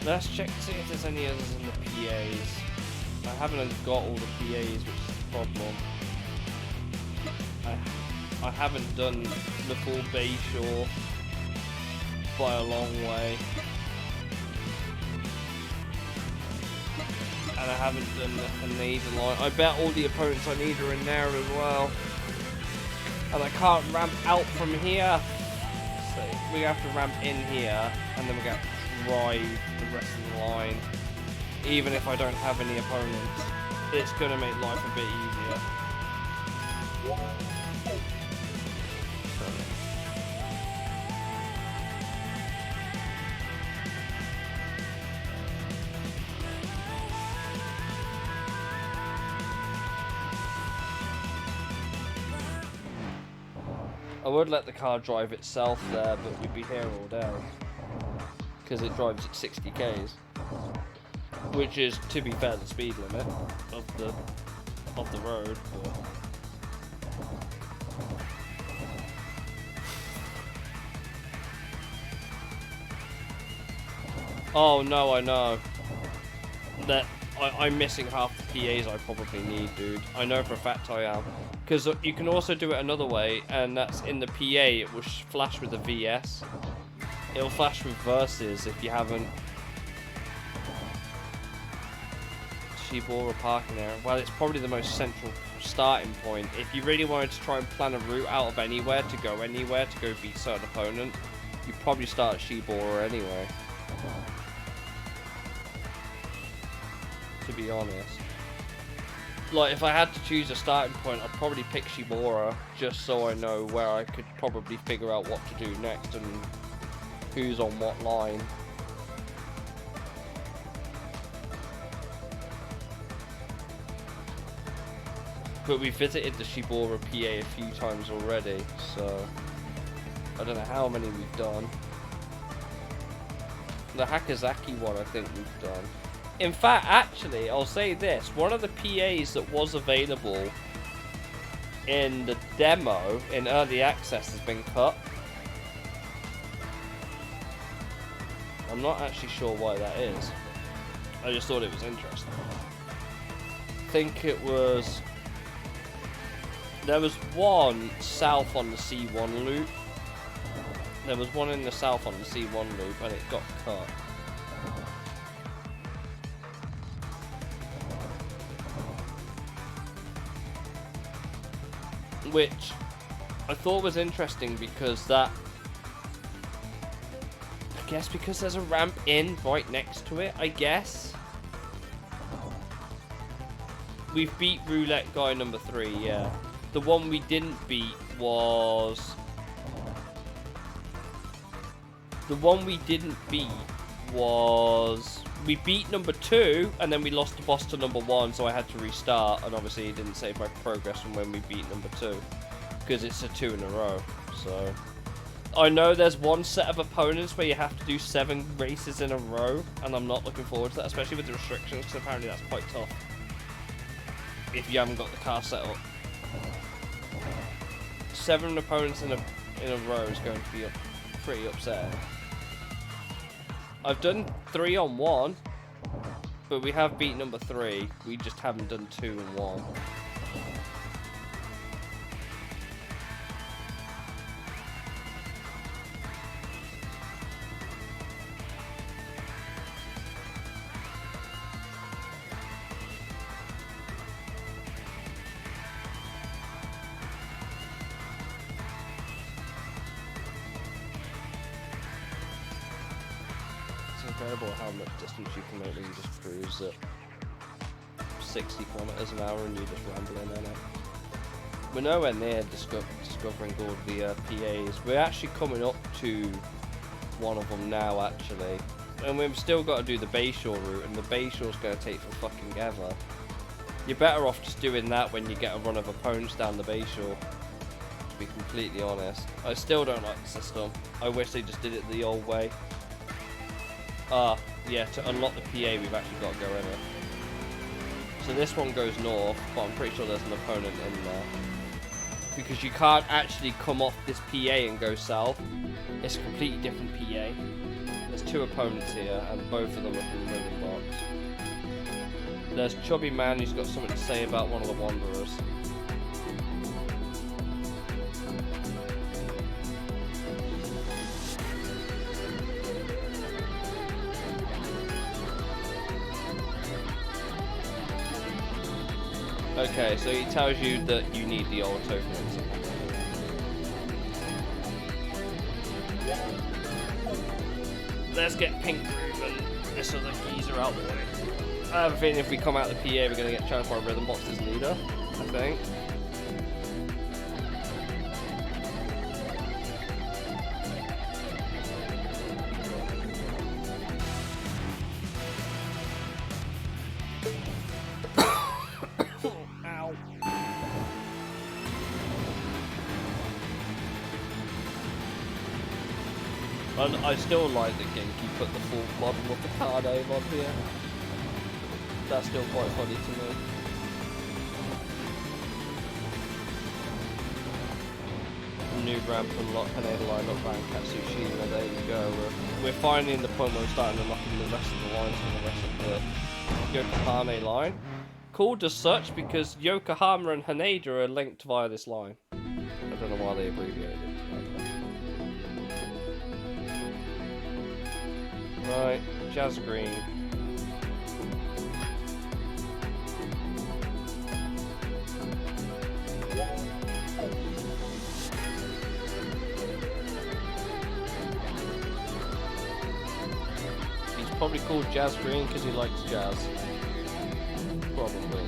Let's check to see if there's any others in the PAs. I haven't got all the PAs, which is the problem. I haven't done the full Bayshore by a long way. And I haven't done the Canadian line. I bet all the opponents I need are in there as well. And I can't ramp out from here. So we have to ramp in here, and then we have to drive the rest of the line. Even if I don't have any opponents, it's going to make life a bit easier. I would let the car drive itself there, but we'd be here all day. Because it drives at 60 k's. Which is, to be fair, the speed limit of the road. But oh no, I know. that I'm missing half the PAs I probably need, dude. I know for a fact I am. Because you can also do it another way, and that's in the PA, it will flash with the VS. It'll flash with verses if you haven't. Shibora parking area. Well, it's probably the most central starting point. If you really wanted to try and plan a route out of anywhere to go beat certain opponent, you probably start at Shibora anyway. To be honest. Like, if I had to choose a starting point, I'd probably pick Shibora, just so I know where I could probably figure out what to do next and who's on what line. But we visited the Shibora PA a few times already, so I don't know how many we've done. The Hakazaki one I think we've done. In fact, actually, I'll say this. One of the PAs that was available in the demo, in early access, has been cut. I'm not actually sure why that is. I just thought it was interesting. I think it was... There was one south on the C1 loop. There was one in the south on the C1 loop and it got cut. Which I thought was interesting because that... I guess because there's a ramp in right next to it, I guess. We've beat Roulette Guy number 3, yeah. The one we didn't beat was... The one we didn't beat was... We beat number 2, and then we lost the boss to number 1, so I had to restart, and obviously it didn't save my progress from when we beat number 2. Because it's a 2 in a row, so... I know there's one set of opponents where you have to do 7 races in a row, and I'm not looking forward to that, especially with the restrictions, because apparently that's quite tough. If you haven't got the car set up. 7 opponents in a row is going to be pretty upsetting. I've done 3 on 1, but we have beat number 3. We just haven't done 2 and 1. Incredible how much distance you can make when you just cruise at 60 kilometers an hour and you're just rambling in it. We're nowhere near discovering all the PAs. We're actually coming up to one of them now, actually. And we've still got to do the Bayshore route, and the Bayshore's going to take for fucking ever. You're better off just doing that when you get a run of opponents down the Bayshore, to be completely honest. I still don't like the system. I wish they just did it the old way. Yeah, to unlock the PA, we've actually got to go in it. So this one goes north, but I'm pretty sure there's an opponent in there. Because you can't actually come off this PA and go south. It's a completely different PA. There's 2 opponents here, and both of them are from the River Box. There's Chubby Man, who's got something to say about one of the Wanderers. Okay, so he tells you that you need the old tokens. Let's get Pink Groove and this other geezer out the way. I have a feeling if we come out the PA, we're going to get challenged by Rhythm Box's leader, I think. I still like that Genki put the full model of the car name on here. That's still quite funny to me. New ramp unlocked, Canada lineup, Bank at Tsushima, there you go. We're finally in the point where we're starting unlocking the rest of the lines and the rest of the Yokohama line. Called as such because Yokohama and Haneda are linked via this line. I don't know why they abbreviated it. Right, Jazz Green. He's probably called Jazz Green because he likes jazz. Probably.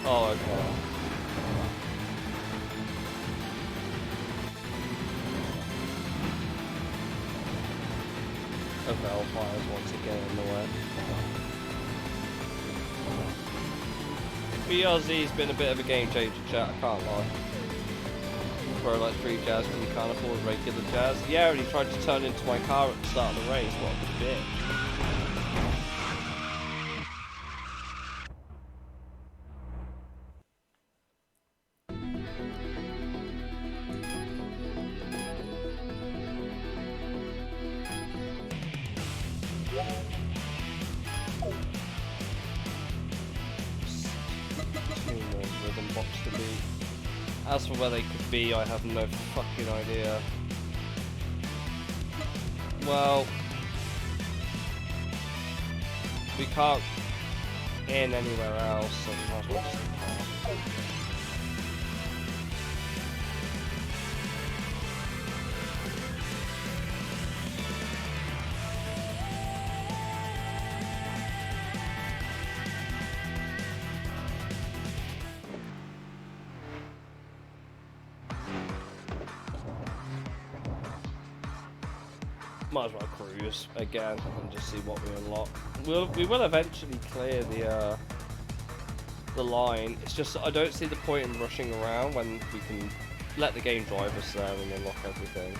Oh, okay. Okay, I'll fires once again in the way. BRZ's been a bit of a game changer, chat, I can't lie. Pro like free jazz when you can't afford regular jazz. Yeah, and he tried to turn into my car at the start of the race, what a bitch. Rhythm box to beat. As for where they could be, I have no fucking idea. Well, we can't in anywhere else, so we might as well just might as well cruise again and just see what we unlock. We will eventually clear the line. It's just I don't see the point in rushing around when we can let the game drive us there and unlock everything.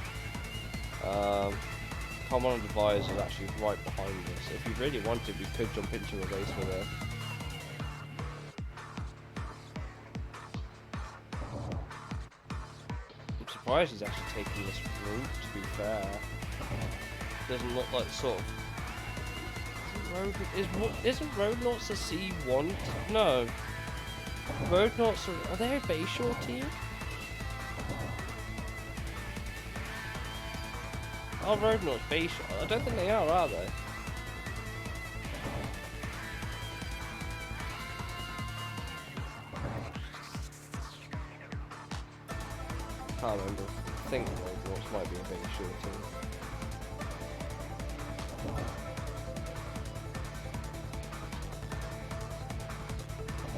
Common Advisor is actually right behind us. If we really wanted, we could jump into a race with it. I'm surprised he's actually taking this route, to be fair. Doesn't look like sort of... Isn't Roadnauts a C1? No. Roadnauts are they a Bayshore team? Oh, Roadnauts, Bayshore. I don't think they are they? Can't remember. I think Roadnauts might be a Bayshore team.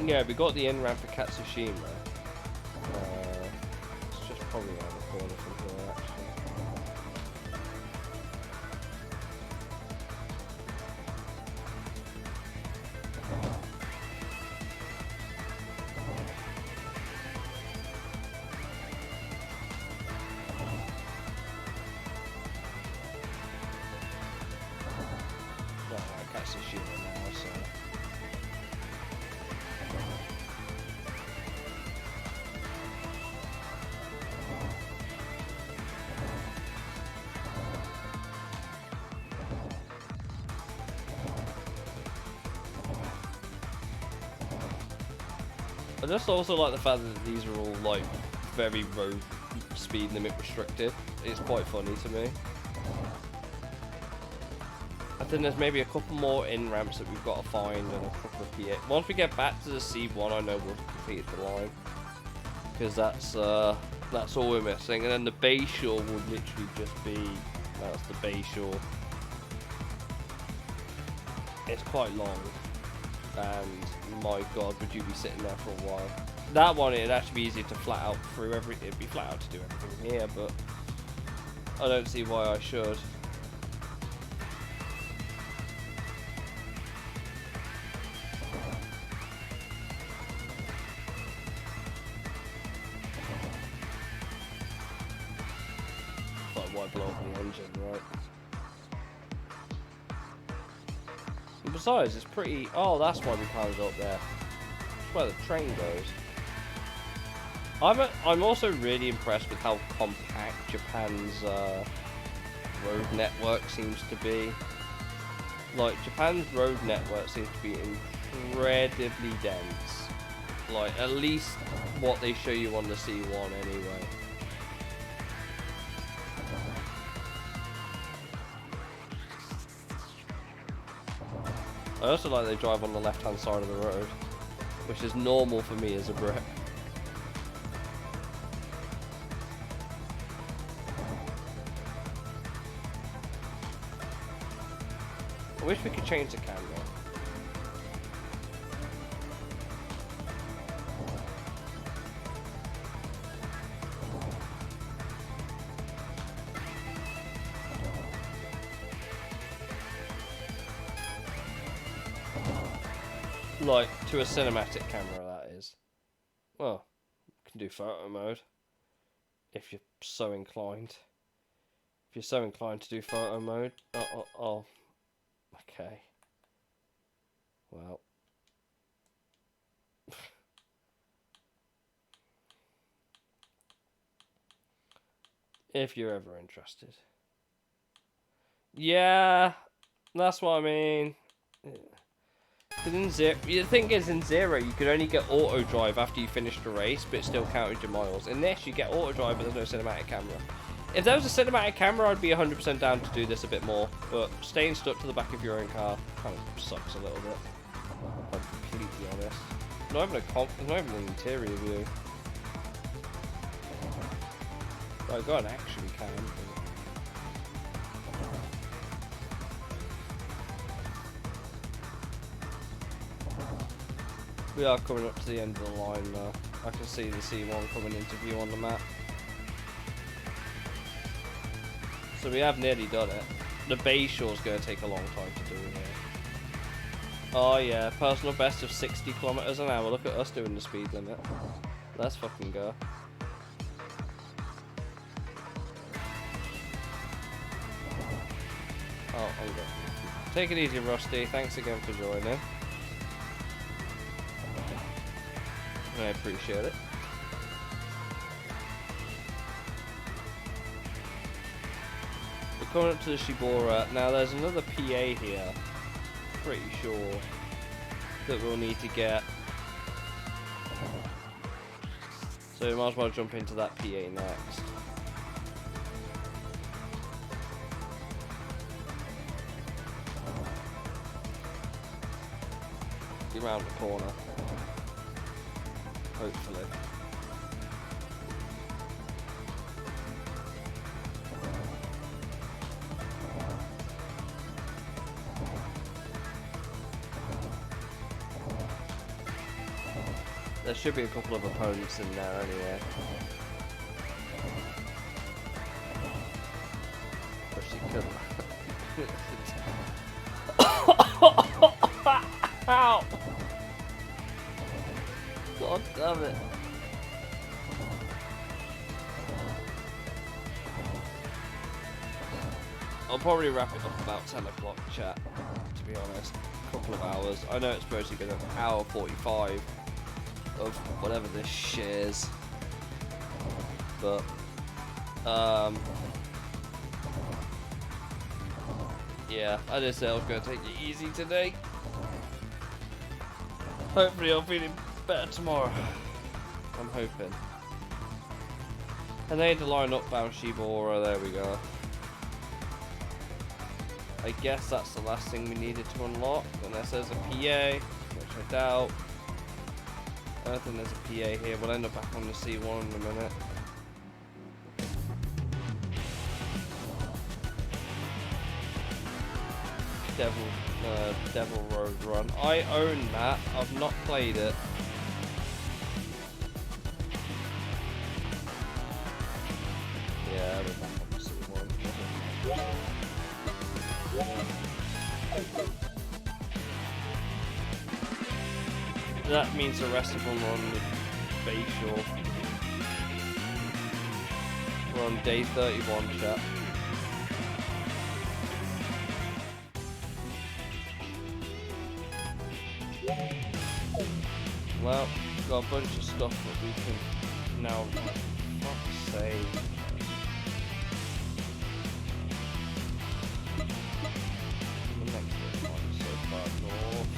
Yeah, we got the in-ramp for Katsushima. It's just probably around the corner from here, actually. Right, Katsushima now, so... I just also like the fact that these are all like very road speed limit restricted. It's quite funny to me. I think there's maybe a couple more in ramps that we've got to find and a couple of PA. Once we get back to the C1, I know we'll complete the line because that's all we're missing. And then the Bayshore will literally just be that's the Bayshore. It's quite long. And my god, would you be sitting there for a while? That one, it'd actually be easier to flat out through it'd be flat out to do everything here, but I don't see why I should. Like, why blow up the engine, right? Besides, it's pretty... Oh, that's why we can't go up there. where the train goes. I'm also really impressed with how compact Japan's road network seems to be. Like, Japan's road network seems to be incredibly dense. Like, at least what they show you on the C1 anyway. I also like they drive on the left-hand side of the road, which is normal for me as a Brit. I wish we could change the camera. Like, to a cinematic camera, that is. Well, you can do photo mode. If you're so inclined. If you're so inclined to do photo mode. Oh. Okay. Well. If you're ever interested. Yeah, that's what I mean. The thing is, in Zero, you could only get auto drive after you finished the race, but it still counted your miles. In this, you get auto drive, but there's no cinematic camera. If there was a cinematic camera, I'd be 100% down to do this a bit more, but staying stuck to the back of your own car kind of sucks a little bit. I'm completely honest. Not even an interior view. Oh god, actually can. We are coming up to the end of the line now. I can see the C1 coming into view on the map. So we have nearly done it. The Bayshore's going to take a long time to do here. Oh yeah, personal best of 60 kilometers an hour. Look at us doing the speed limit. Let's fucking go. Oh, I'm good. Take it easy, Rusty. Thanks again for joining. I appreciate it. We're coming up to the Shibora. Now there's another PA here. Pretty sure that we'll need to get. So we might as well jump into that PA next. Get around the corner. Hopefully. There should be a couple of opponents in there anyway. Which you could. Ow! God damn it. I'll probably wrap it up about 10 o'clock, chat, to be honest. A couple of hours. I know it's supposed to be an hour 45 of whatever this shit is. But, yeah, I did say I was going to take it easy today. Hopefully I'm feeling better tomorrow. I'm hoping. And they had to line up bound Shibora, there we go. I guess that's the last thing we needed to unlock, unless there's a PA, which I doubt. I don't think there's a PA here, we'll end up back on the C1 in a minute. Devil Road Run. I own that, I've not played it. Yeah, we're back on the C1. That means the rest of them are on the Bayshore. We're on day 31, chat. Well, got a bunch of stuff that we can now. Fuck's sake. The next one is so far north.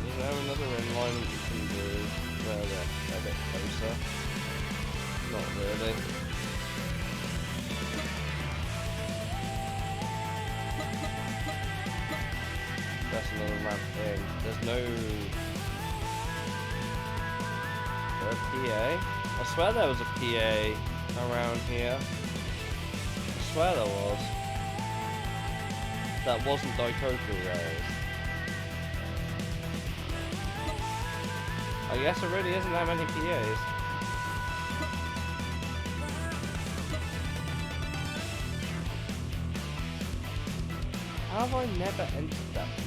Is there another alignment we can do where they're a bit closer? Not really. That's another ramp in. There's no... Is there a PA? I swear there was a PA around here. I swear there was. That wasn't Daikoku raised. I guess there really isn't that many PAs. How have I never entered that PA?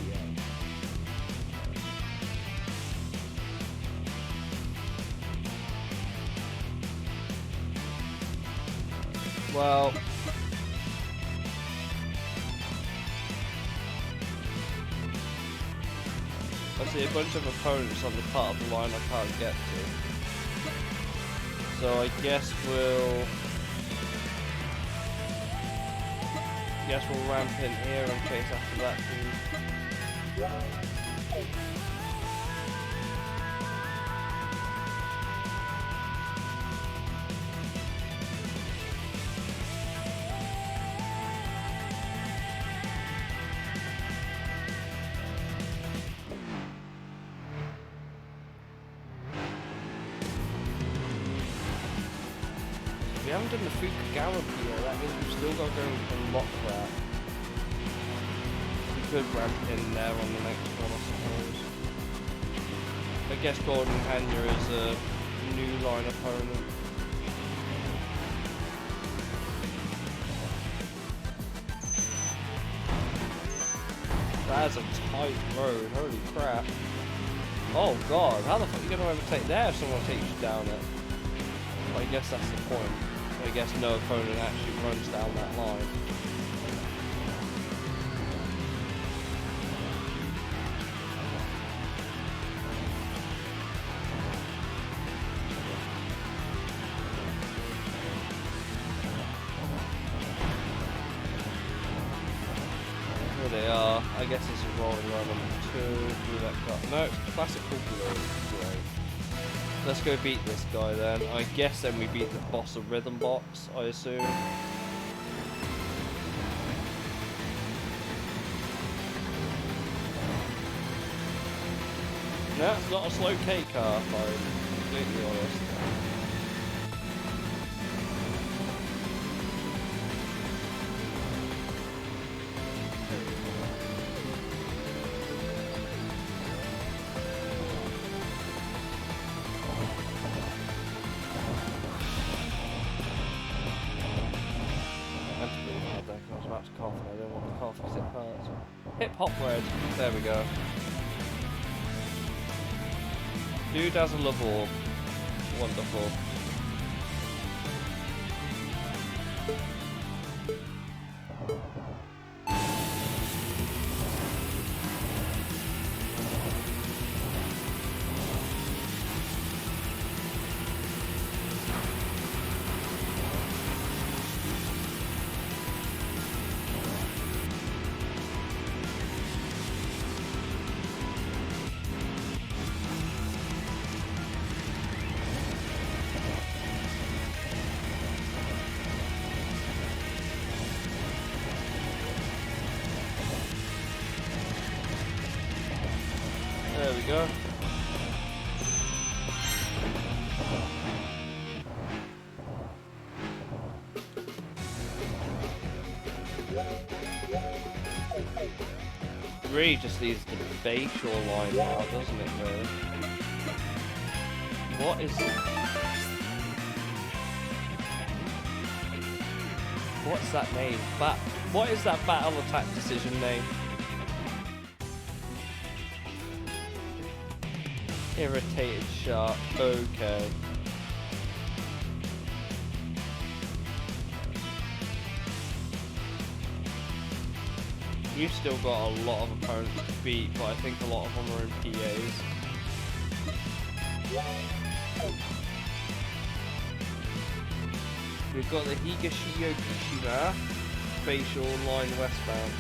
Well... I see a bunch of opponents on the part of the line I can't get to. So I guess we'll ramp in here and chase after that dude. We haven't done the Fukagawa here, that means we've still got to go and unlock that. We could ramp in there on the next one, I suppose. I guess Gordon Hanya is a new line opponent. That's a tight road, holy crap. Oh god, how the fuck are you going to overtake there if someone takes you down it? Well, I guess that's the point. I guess no opponent actually runs down that line. Here they are. I guess this is rolling line number 2. Do that cut. No, classical blue. Great. Let's go beat this guy then. I guess then we beat the boss of Rhythm Box, I assume. No, it's not a slow K car, if I'm completely honest. Hip hop red. There we go. Dude has a love orb. Wonderful. There we go. It really just needs the base shoreline now, doesn't it, really? What is... What's that name? What is that battle attack decision name? Irritated shark. Okay. We've still got a lot of opponents to beat, but I think a lot of them are in PAs. We've got the Higashiyokishima facial line westbound.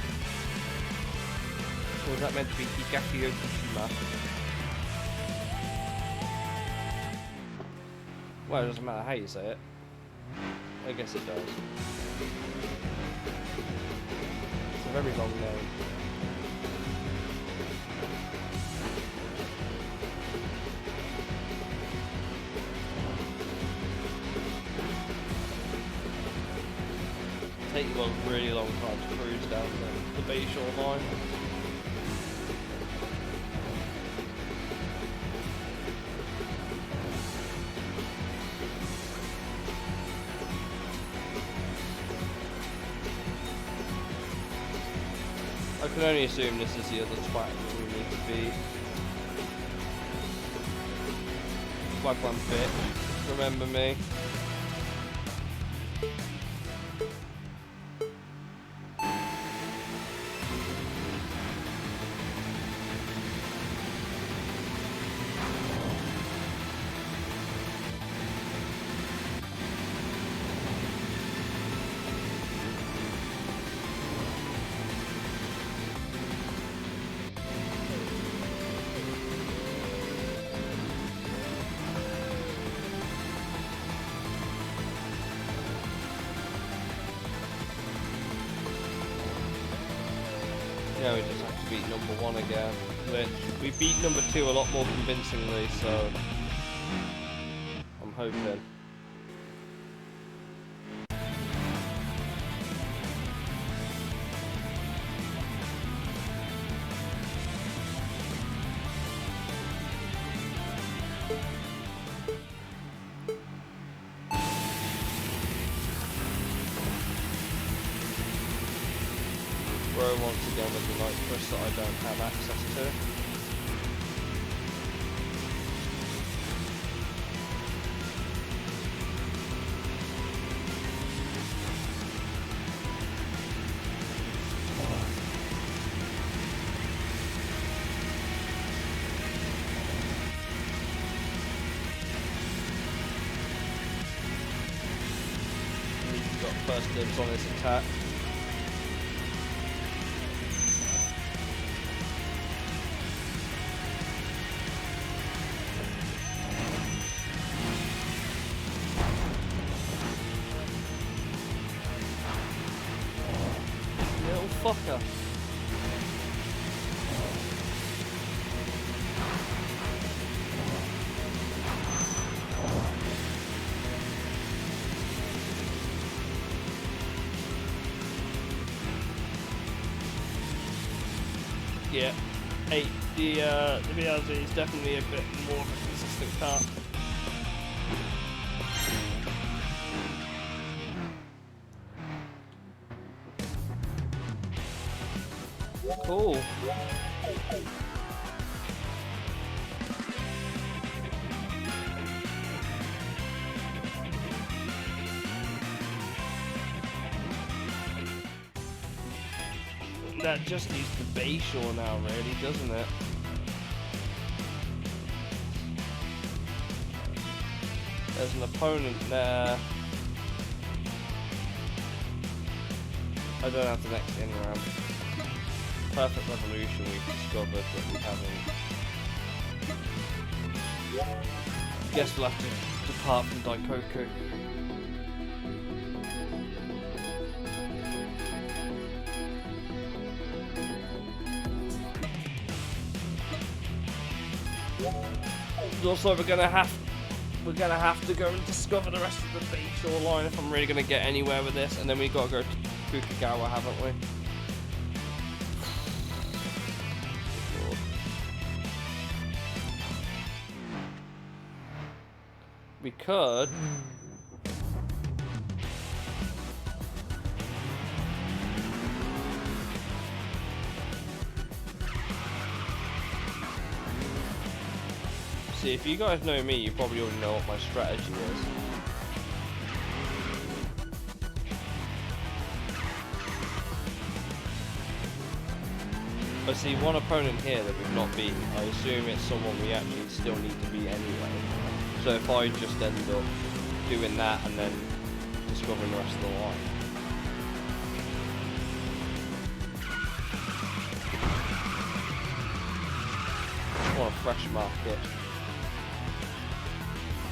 Or was that meant to be Higashiyokishima? Well, it doesn't matter how you say it. I guess it does. It's a very long name. Take you a really long time to cruise down the Bayshore line. I can only assume this is the other twat that we need to beat. Wagwan Fit, remember me. Yeah, we just have to beat number 1 again, which we beat number 2 a lot more convincingly, so I'm hoping. Once again with the nitrous that I don't have access to. We've got first dibs on this attack. Fucker. Yeah, 8. The BRZ is definitely a bit more of a consistent car. Cool. That just needs the Bayshore now, really, doesn't it? There's an opponent there. I don't have the next in round. Perfect Revolution we've discovered that we haven't. Guess we'll have to depart from Daikoku. Also, we're gonna have to go and discover the rest of the Bayshore line if I'm really gonna get anywhere with this, and then we gotta go to Fukagawa, haven't we? We could. See, if you guys know me, you probably already know what my strategy is. I see one opponent here that we've not beaten. I assume it's someone we actually still need to beat anyway. So if I just end up doing that and then discovering the rest of the line. What a fresh market.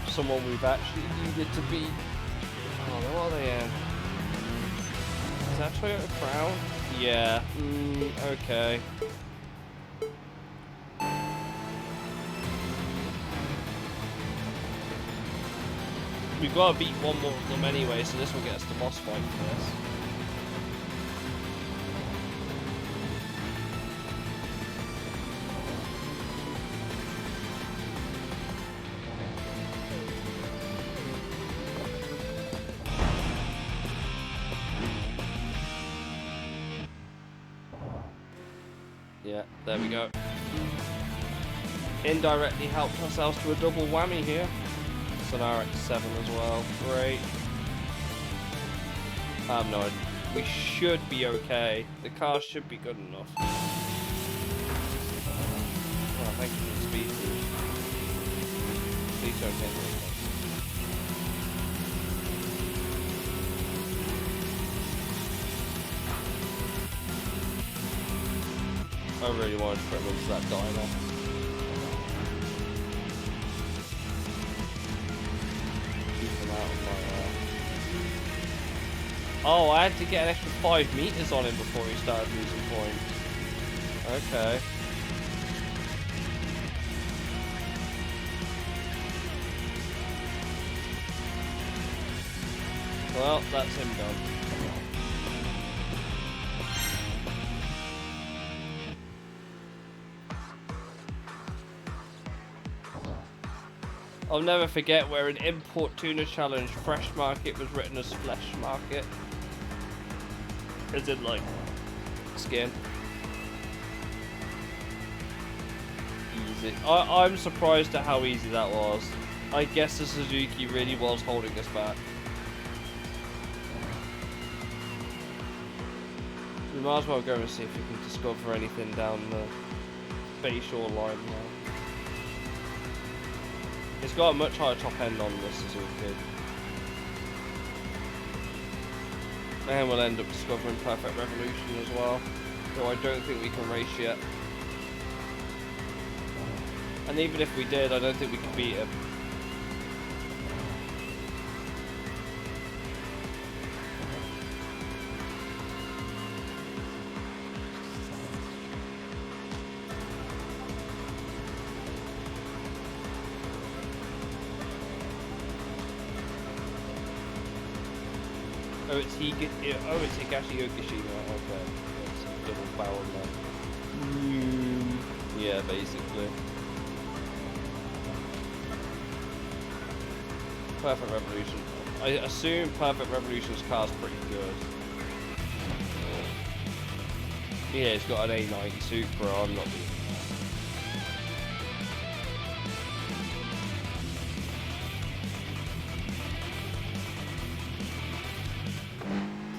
Someone we've actually needed to beat. Oh, what are they in? Is that Toyota Crown? Yeah. Okay. We've got to beat one more of them anyway, so this will get us the boss fight for this. Yeah, there we go. Indirectly helped ourselves to a double whammy here. It's an RX-7 as well. Great. I have no idea. We should be okay. The car should be good enough. Oh, thank you for the speed boost. Please don't hit me. I really wanted to put him into that diner. Keep him out of my Oh, I had to get an extra 5 meters on him before he started losing points. Okay. Well, that's him done. I'll never forget where an import tuna challenge fresh market was written as flesh market. As in like skin. Easy. I'm surprised at how easy that was. I guess the Suzuki really was holding us back. We might as well go and see if we can discover anything down the Bayshore line now. It's got a much higher top end on this Suzuki. And we'll end up discovering Perfect Revolution as well. Though I don't think we can race yet. And even if we did, I don't think we could beat him. Oh, it's Higashi Yokishima. Okay, it's double barrel now. Yeah, basically. Perfect Revolution. I assume Perfect Revolution's car's pretty good. Yeah, it's got an A90 Supra. I'm not.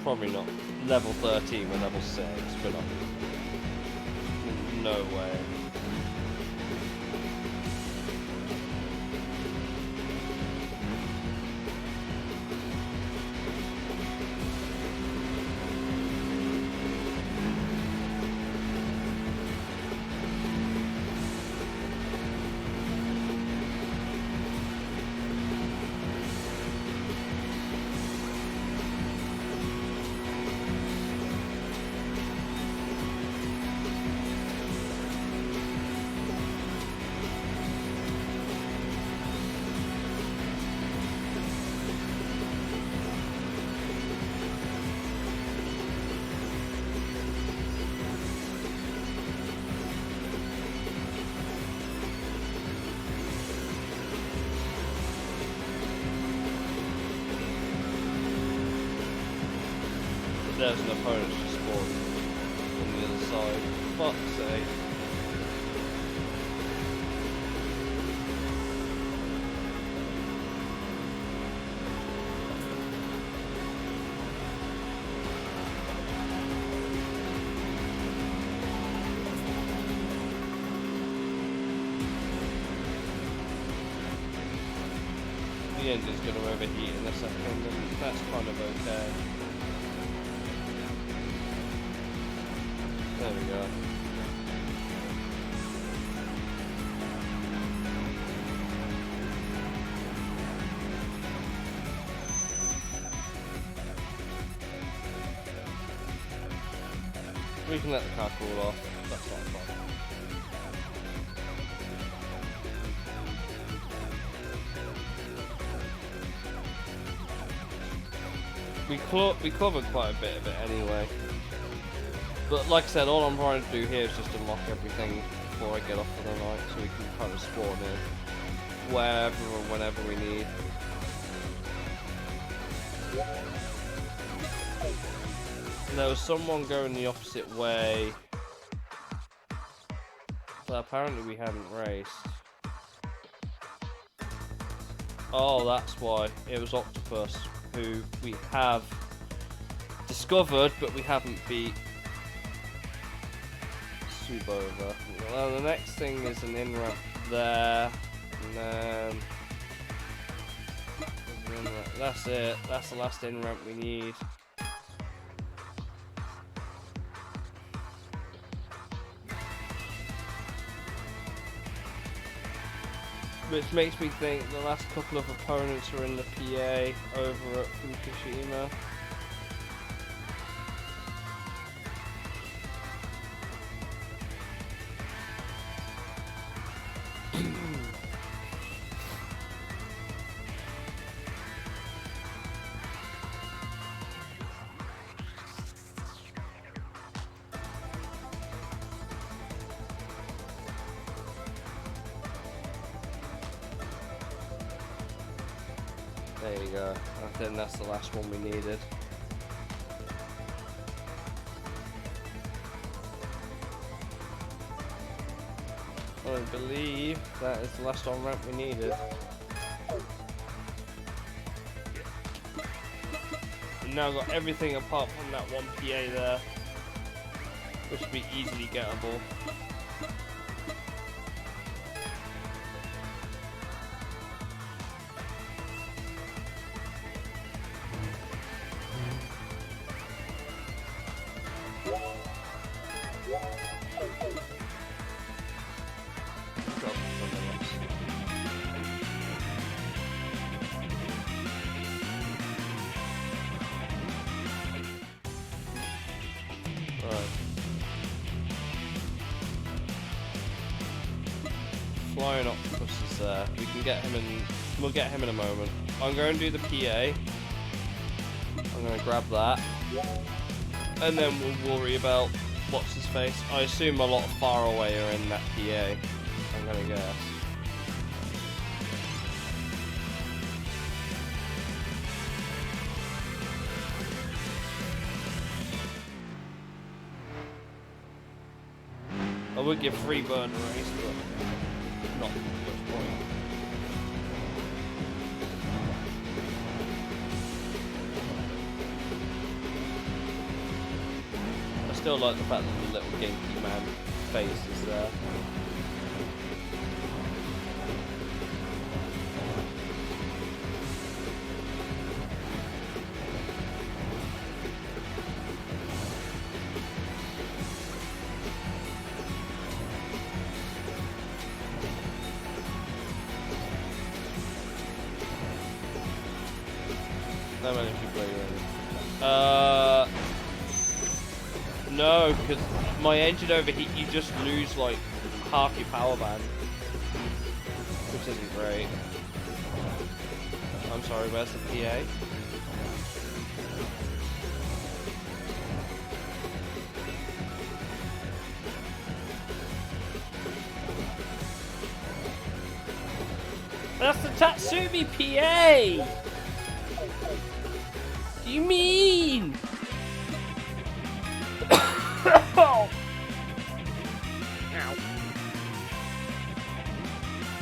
Probably not. Level 13 with level 6, but not. No way. There's an opponent just spawned on the other side. Fuck's sake. the engine's going to overheat in a second, and that's kind of okay. There we go. We can let the car cool off, that's not a problem. We covered quite a bit of it anyway. But like I said, all I'm trying to do here is just unlock everything before I get off for the night, so we can kind of spawn in wherever and whenever we need. There was someone going the opposite way that apparently we hadn't raced. Oh, that's why. It was Octopus, who we have discovered, but we haven't beat. Soup over. Well, the next thing is an in-ramp there, and then that's it. That's the last in-ramp we need. Which makes me think the last couple of opponents are in the PA over at Fukushima. There you go. I think that's the last one we needed. I believe that is the last on ramp we needed. We've now got everything apart from that one PA there, which should be easily gettable. Flying Octopus is there. We can get him in. We'll get him in a moment. I'm going to do the PA. I'm going to grab that, and then we'll worry about what's his face. I assume a lot far away are in that PA. I'm going to guess. I would give free burn a race, but not much point. I still like the fact that the little Genki man face is there. No energy play really. No, because my engine overheat, you just lose like half your power band, which isn't great. I'm sorry, where's the PA? That's the Tatsumi PA! What do you mean? Ow.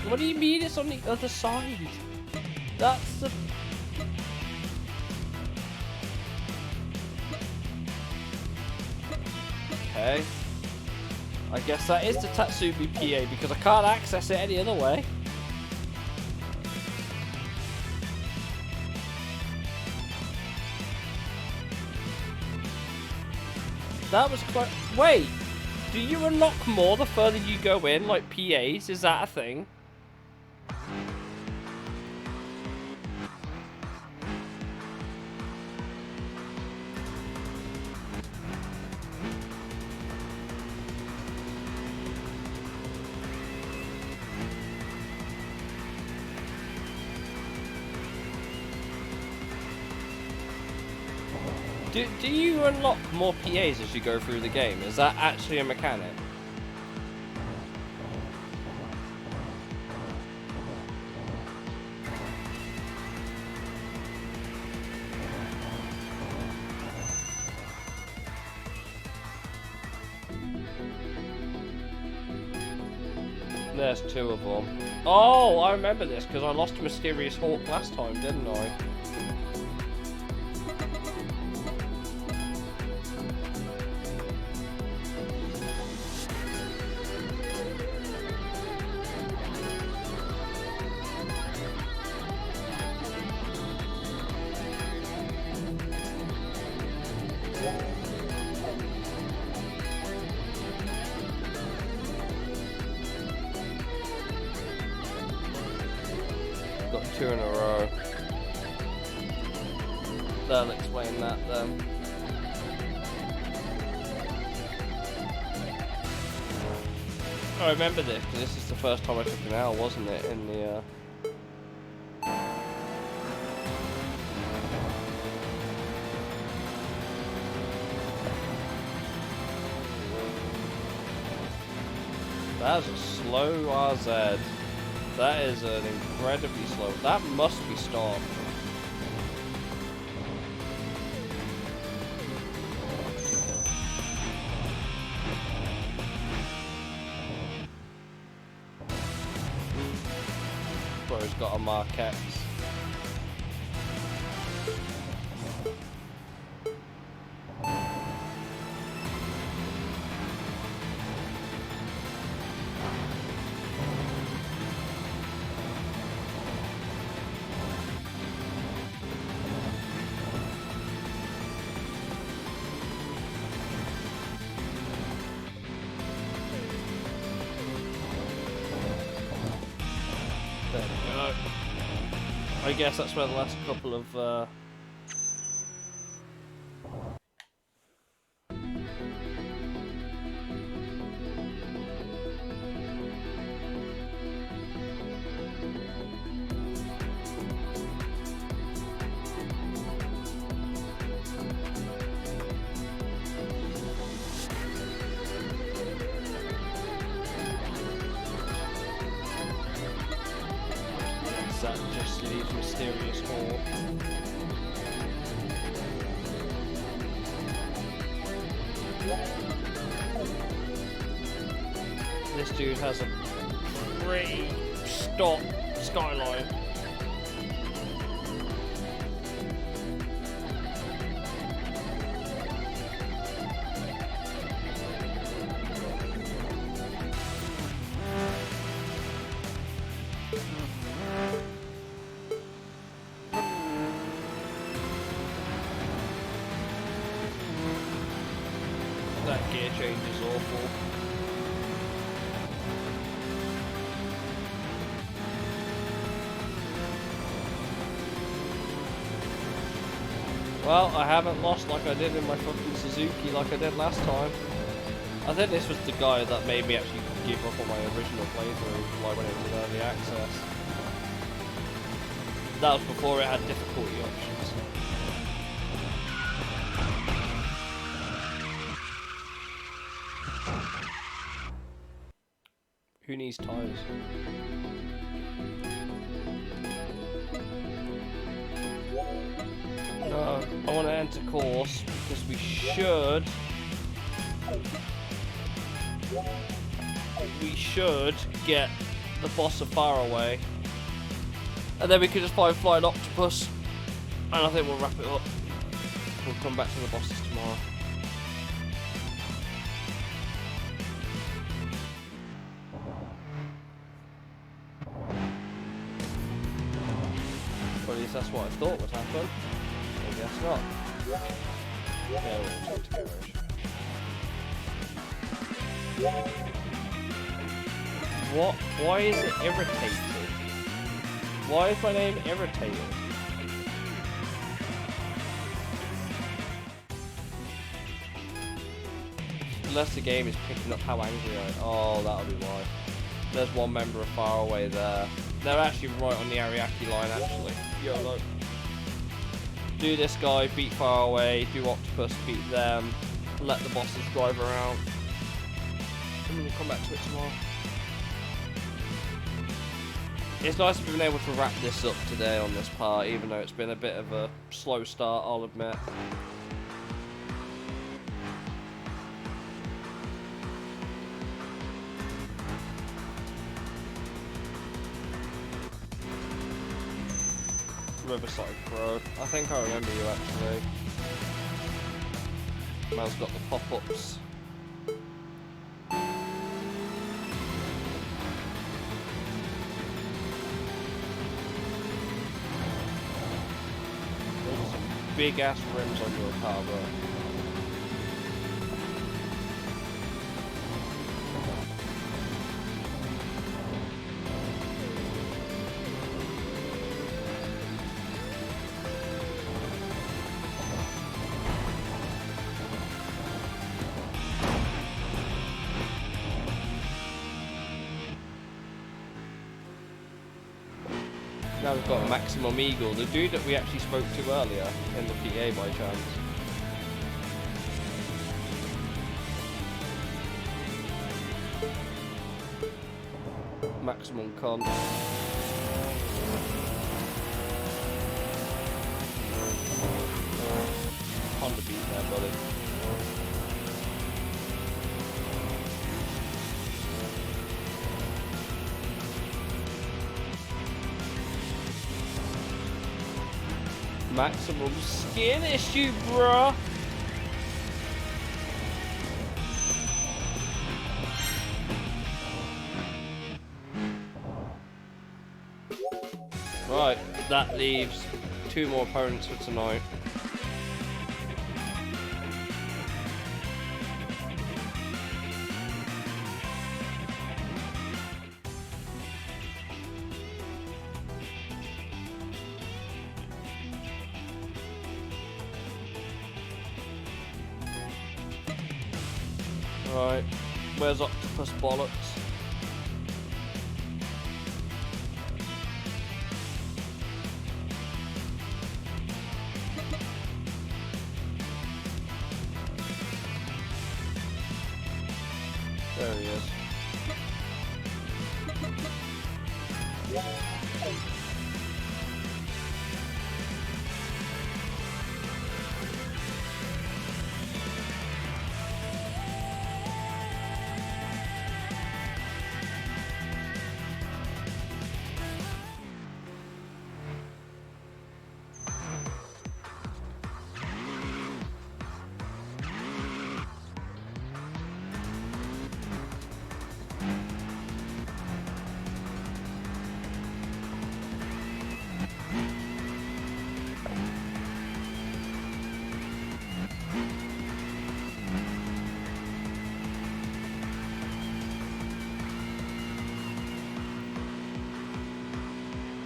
What do you mean it's on the other side? That's the... Okay. I guess that is the Tatsumi PA because I can't access it any other way. That was quite... Wait! Do you unlock more the further you go in? Like PAs? Is that a thing? Do you unlock more PAs as you go through the game? Is that actually a mechanic? There's 2 of them. Oh, I remember this because I lost a Mysterious Hawk last time, didn't I? Got 2 in a row. That'll explain that then. I remember this because this is the first time I took an L, wasn't it? In the That's a slow RZ. That is an incredibly slow. That must be stopped. Bro's got a Mark X. There we go. I guess that's where the last couple of that just leaves Mysterious Hawk. This dude has a pretty stock skyline. That gear change is awful. Well, I haven't lost like I did in my fucking Suzuki like I did last time. I think this was the guy that made me actually give up on my original playthrough, like when it was in early access. That was before it had difficulty options. Who needs tyres? No, I want to enter course because we should get the boss of Faraway, and then we can just find Flying Octopus, and I think we'll wrap it up. We'll come back to the bosses tomorrow. Or at least that's what I thought would happen. I guess not. Yeah, we'll check the garage. What? Why is it irritated? Why is my name irritated? Unless the game is picking up how angry I am. Oh, that'll be why. There's one member of Faraway there. They're actually right on the Ariake line, actually. YOLO. Do this guy, beat Faraway, do Octopus, beat them, let the bosses drive around. And we'll come back to it tomorrow. It's nice to be able to wrap this up today on this part, even though it's been a bit of a slow start, I'll admit. Riverside Crow. I think I remember you actually. Man's got the pop-ups. There's some big ass rims on your car, bro. Now we've got Maximum Eagle, the dude that we actually spoke to earlier in the PA by chance. Maximum Con. Honda beat there, buddy. Maximum skin issue, bruh. Right, that leaves 2 more opponents for tonight. Right, where's Octopus Bollocks? There he is.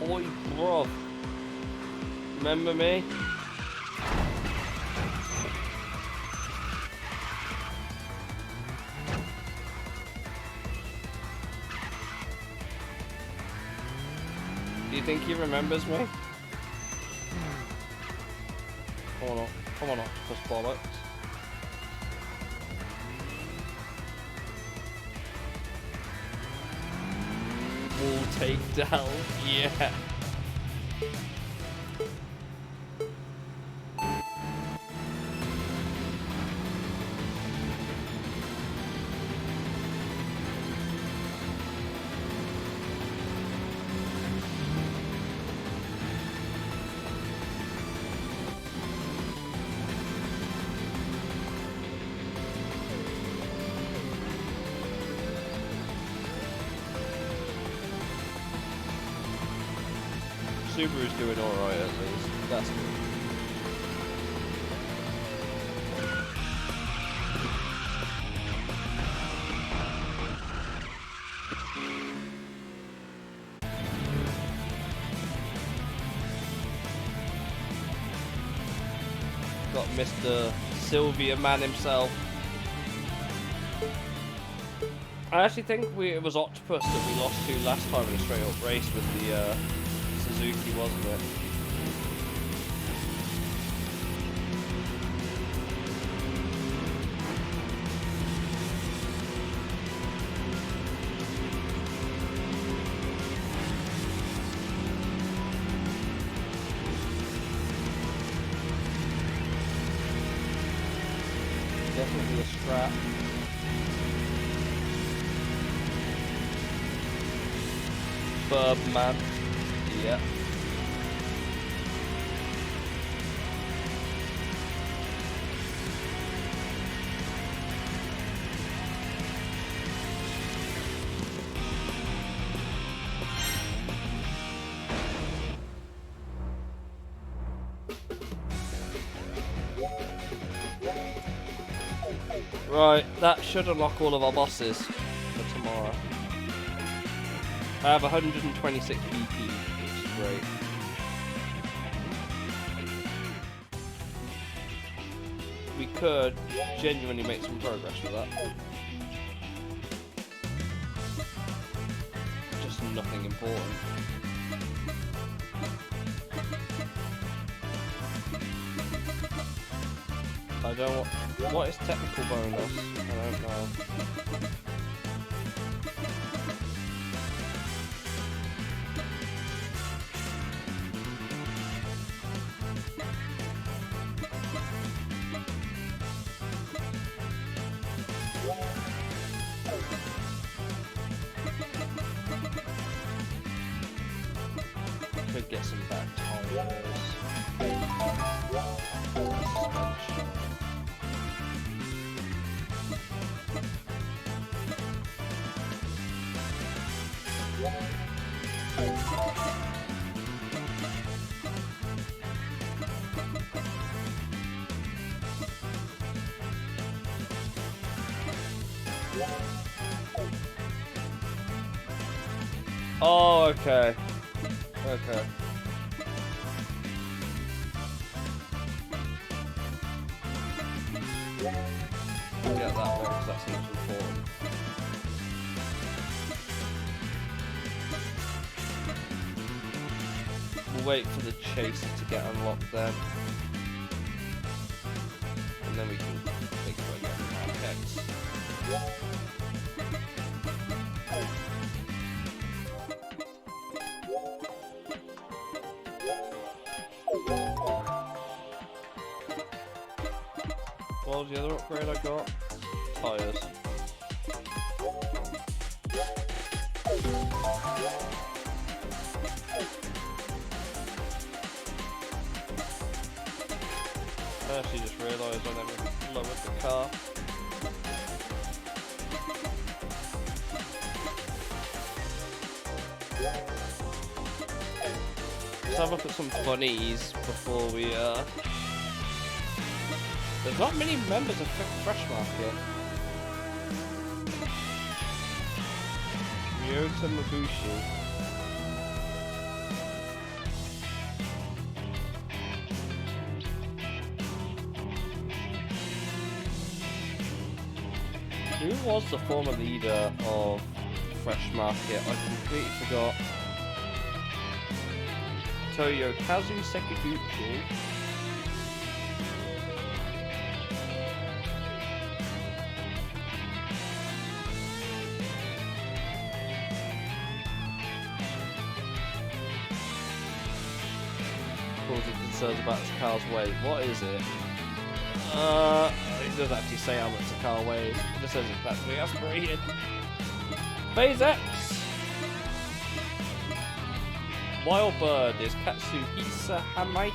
Oi, bro. Remember me? Do you think he remembers me? Come on, Octopus Bollocks. Wall takedown, yeah. Subaru's doing alright at least. That's good. got Mr. Sylvia Man himself. I actually think it was Octopus that we lost to last time in a straight up race with the Suzuki, wasn't it? Definitely a scrap. Man. Yeah. Right, that should unlock all of our bosses for tomorrow. I have 126 BP, which is great. We could genuinely make some progress with that. Just nothing important. I don't. What is technical bonus? I don't know. Could get some back tires. Oh, okay. Okay. Get that one because that seems important. We'll wait for the chaser to get unlocked then. And then we can think about getting markets. What was the other upgrade I got? Tires. I actually just realised I never lowered the car. Let's have a look at some funnies before we There's not many members of Fresh Market. Ryota Mabushi. Who was the former leader of Fresh Market? I completely forgot. Toyokazu Sekiguchi. Causing concerns about his car's weight. What is it? It doesn't actually say how much the car weighs. It just says it's battery aspirated. Phase X! Wild Bird is Katsuhisa Hamaike.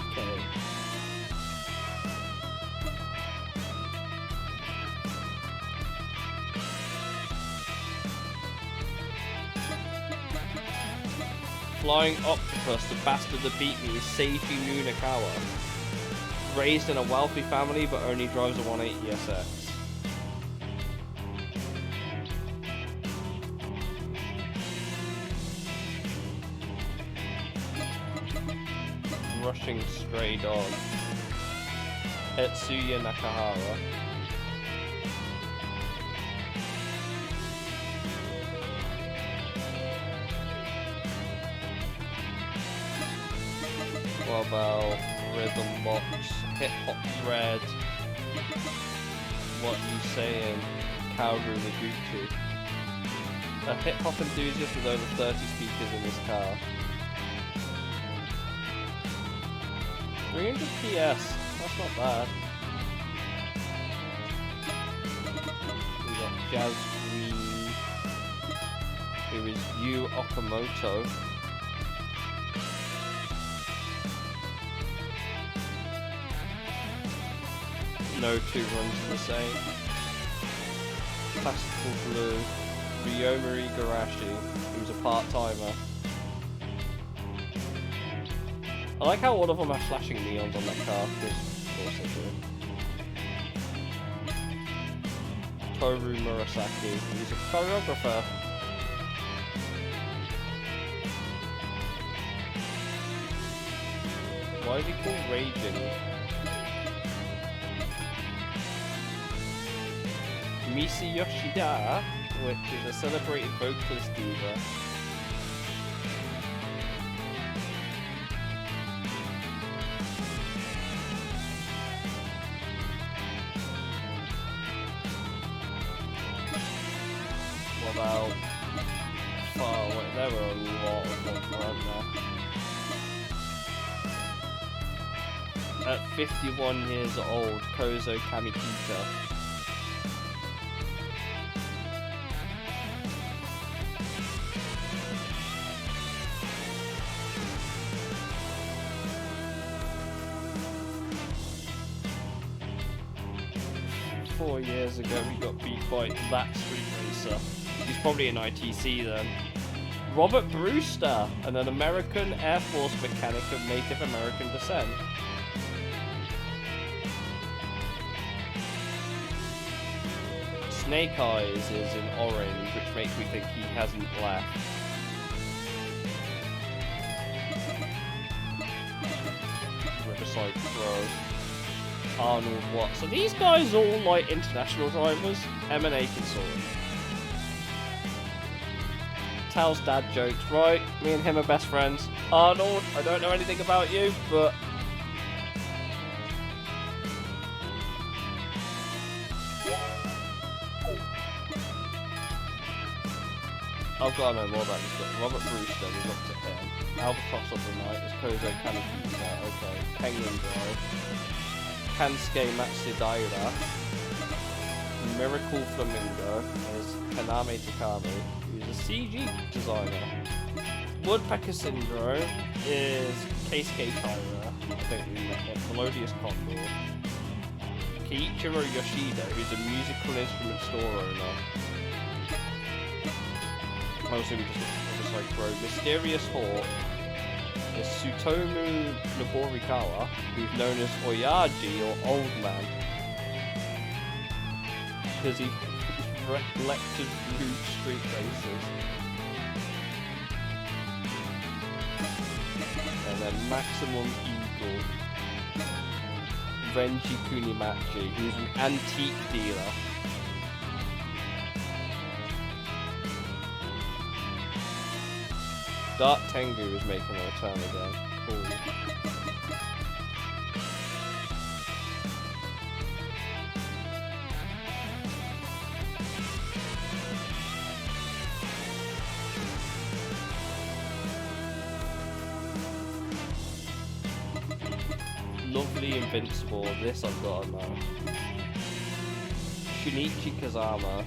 Flying Octopus, the bastard that beat me, is Seiji Nunakawa. Raised in a wealthy family but only drives a 180 SX. Rushing Stray Dog. Tetsuya Nakahara. What about Rhythm Box, Hip Hop Thread? What you saying? Kaoru Noguchi. A hip hop enthusiast with over 30 speakers in his car. 300 PS. That's not bad. We got Jazz Green, who is Yu Okamoto. No two runs are the same. Classical Blue, Ryomari Garashi, who's a part-timer. I like how all of them are flashing neons on their car, because of course they do. Toru Murasaki, who's a choreographer. Why is he called Raging? Misi Yoshida, which is a celebrated vocalist diva. What about... Oh, wait, there were a lot of them, weren't there? At 51 years old, Kozo Kamikita. 4 years ago we got beat by that street racer. He's probably an ITC then. Robert Brewster, an American Air Force mechanic of Native American descent. Snake Eyes is in orange, which makes me think he hasn't left. Riverside Pro. Arnold Watts. Are these guys all like international drivers? M&A consultant. Tells dad jokes, right? Me and him are best friends. Arnold, I don't know anything about you, but... I've got to know more about this guy. Robert Brewster, we looked at him. Albatross of the Night is Kozo Kanekita, okay. Penguin Drive. Kansuke Matsudaira. Miracle Flamingo is Kaname Takami, who's a CG designer. Woodpecker Syndrome is Keisuke Taira, I think we met him. Melodious Condor. Keiichiro Yoshida, who's a musical instrument store owner. Mostly we just looked at the Pro. Mysterious Hawk is Tsutomu Noborikawa, who's known as Oyaji or Old Man, because he lectures rude street races. And then Maximum Eagle, Renji Kunimachi, who's an antique dealer. Dark Tengu is making a return again. Cool. Lovely Invincible, this I've got to know. Shunichi Kazama.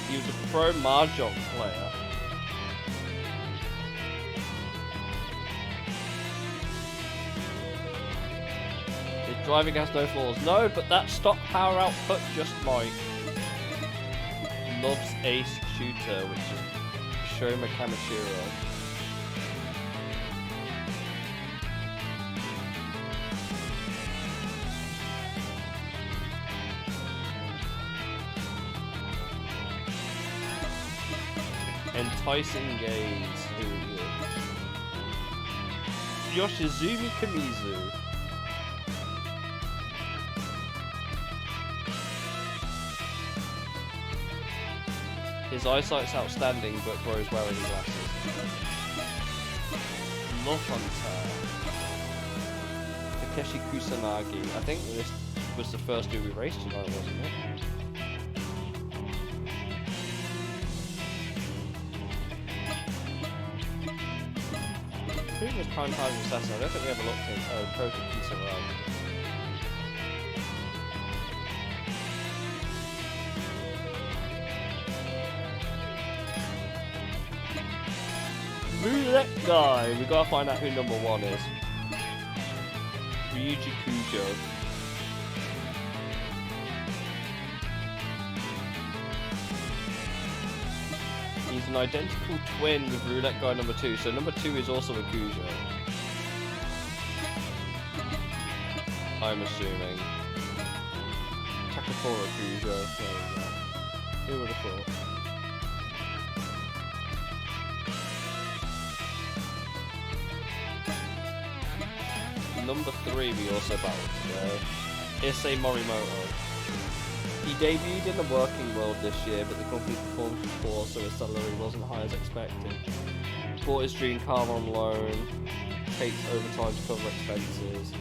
He was a pro Mahjong player. His driving has no flaws. No, but that stock power output just might. Loves Ace Shooter, which is Shoma Kamishiro. Enticing Gaze, who are you? Yoshizumi Kamizu. His eyesight's outstanding, but bro's wearing glasses. Love Hunter. Takeshi Kusanagi. I think this was the first dude we raced tonight, wasn't it? Who was Prime Time Assassin? I don't think we ever looked in. Oh, Kota Kisaragi. Roulette guy. We gotta find out who number 1 is. Ryuji Kujo. He's an identical twin with Roulette guy number 2, so number 2 is also a Kujo. I'm assuming. Takakura Kujo. There we go. Who would have thought? Number 3 we also battled today. Issei Morimoto. He debuted in the working world this year, but the company performance was poor, so his salary wasn't high as expected. Bought his dream car on loan, takes overtime to cover expenses.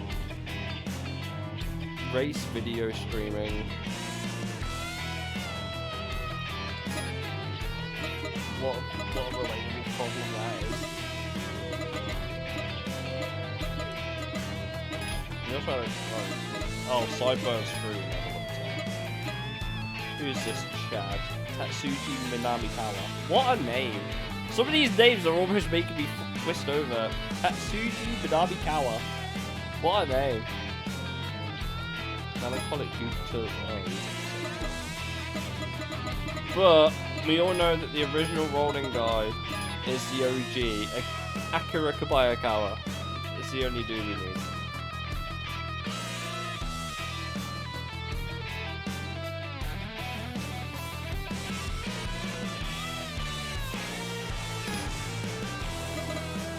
Race video streaming. What a relatable problem that is. Oh, Sideburn Screw. Who's this Chad? Tatsuji Minamikawa. What a name! Some of these names are almost making me twist over. Tatsuji Minamikawa. What a name! Melancholic due to. But we all know that the original rolling guy is the OG, Akira Kabayakawa. It's the only dude we need.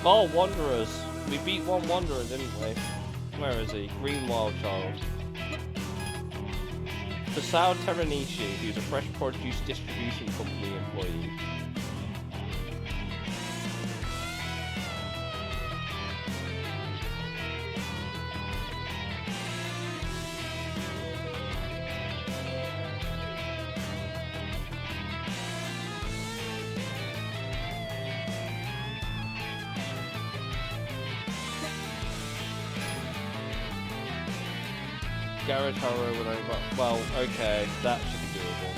Oh, Wanderers. We beat one Wanderer, didn't we? Where is he? Green Wild Child. Fasao Teranishi, who's a fresh produce distribution company employee. Garage Harrow would over. Well, okay, that should be doable.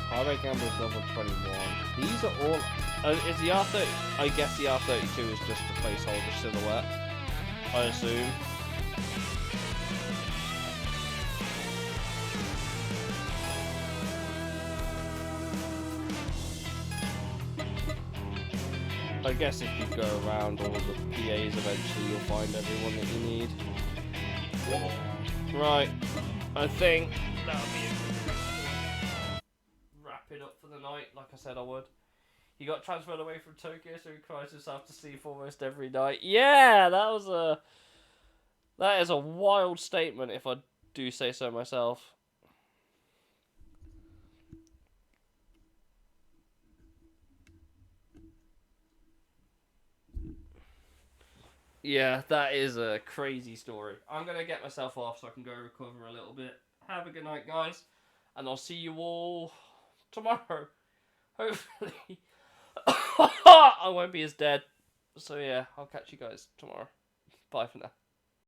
Highway Gambler's level 21. These are all. Is the R30? I guess the R32 is just a placeholder silhouette. I assume. I guess if you go around all the PAs, eventually you'll find everyone that you need. Right, I think that'll be a good wrap it up for the night, like I said I would. He got transferred away from Tokyo, so he cries himself to sleep almost every night. Yeah, that is a wild statement, if I do say so myself. Yeah, that is a crazy story. I'm going to get myself off so I can go recover a little bit. Have a good night, guys. And I'll see you all tomorrow. Hopefully. I won't be as dead. So yeah, I'll catch you guys tomorrow. Bye for now.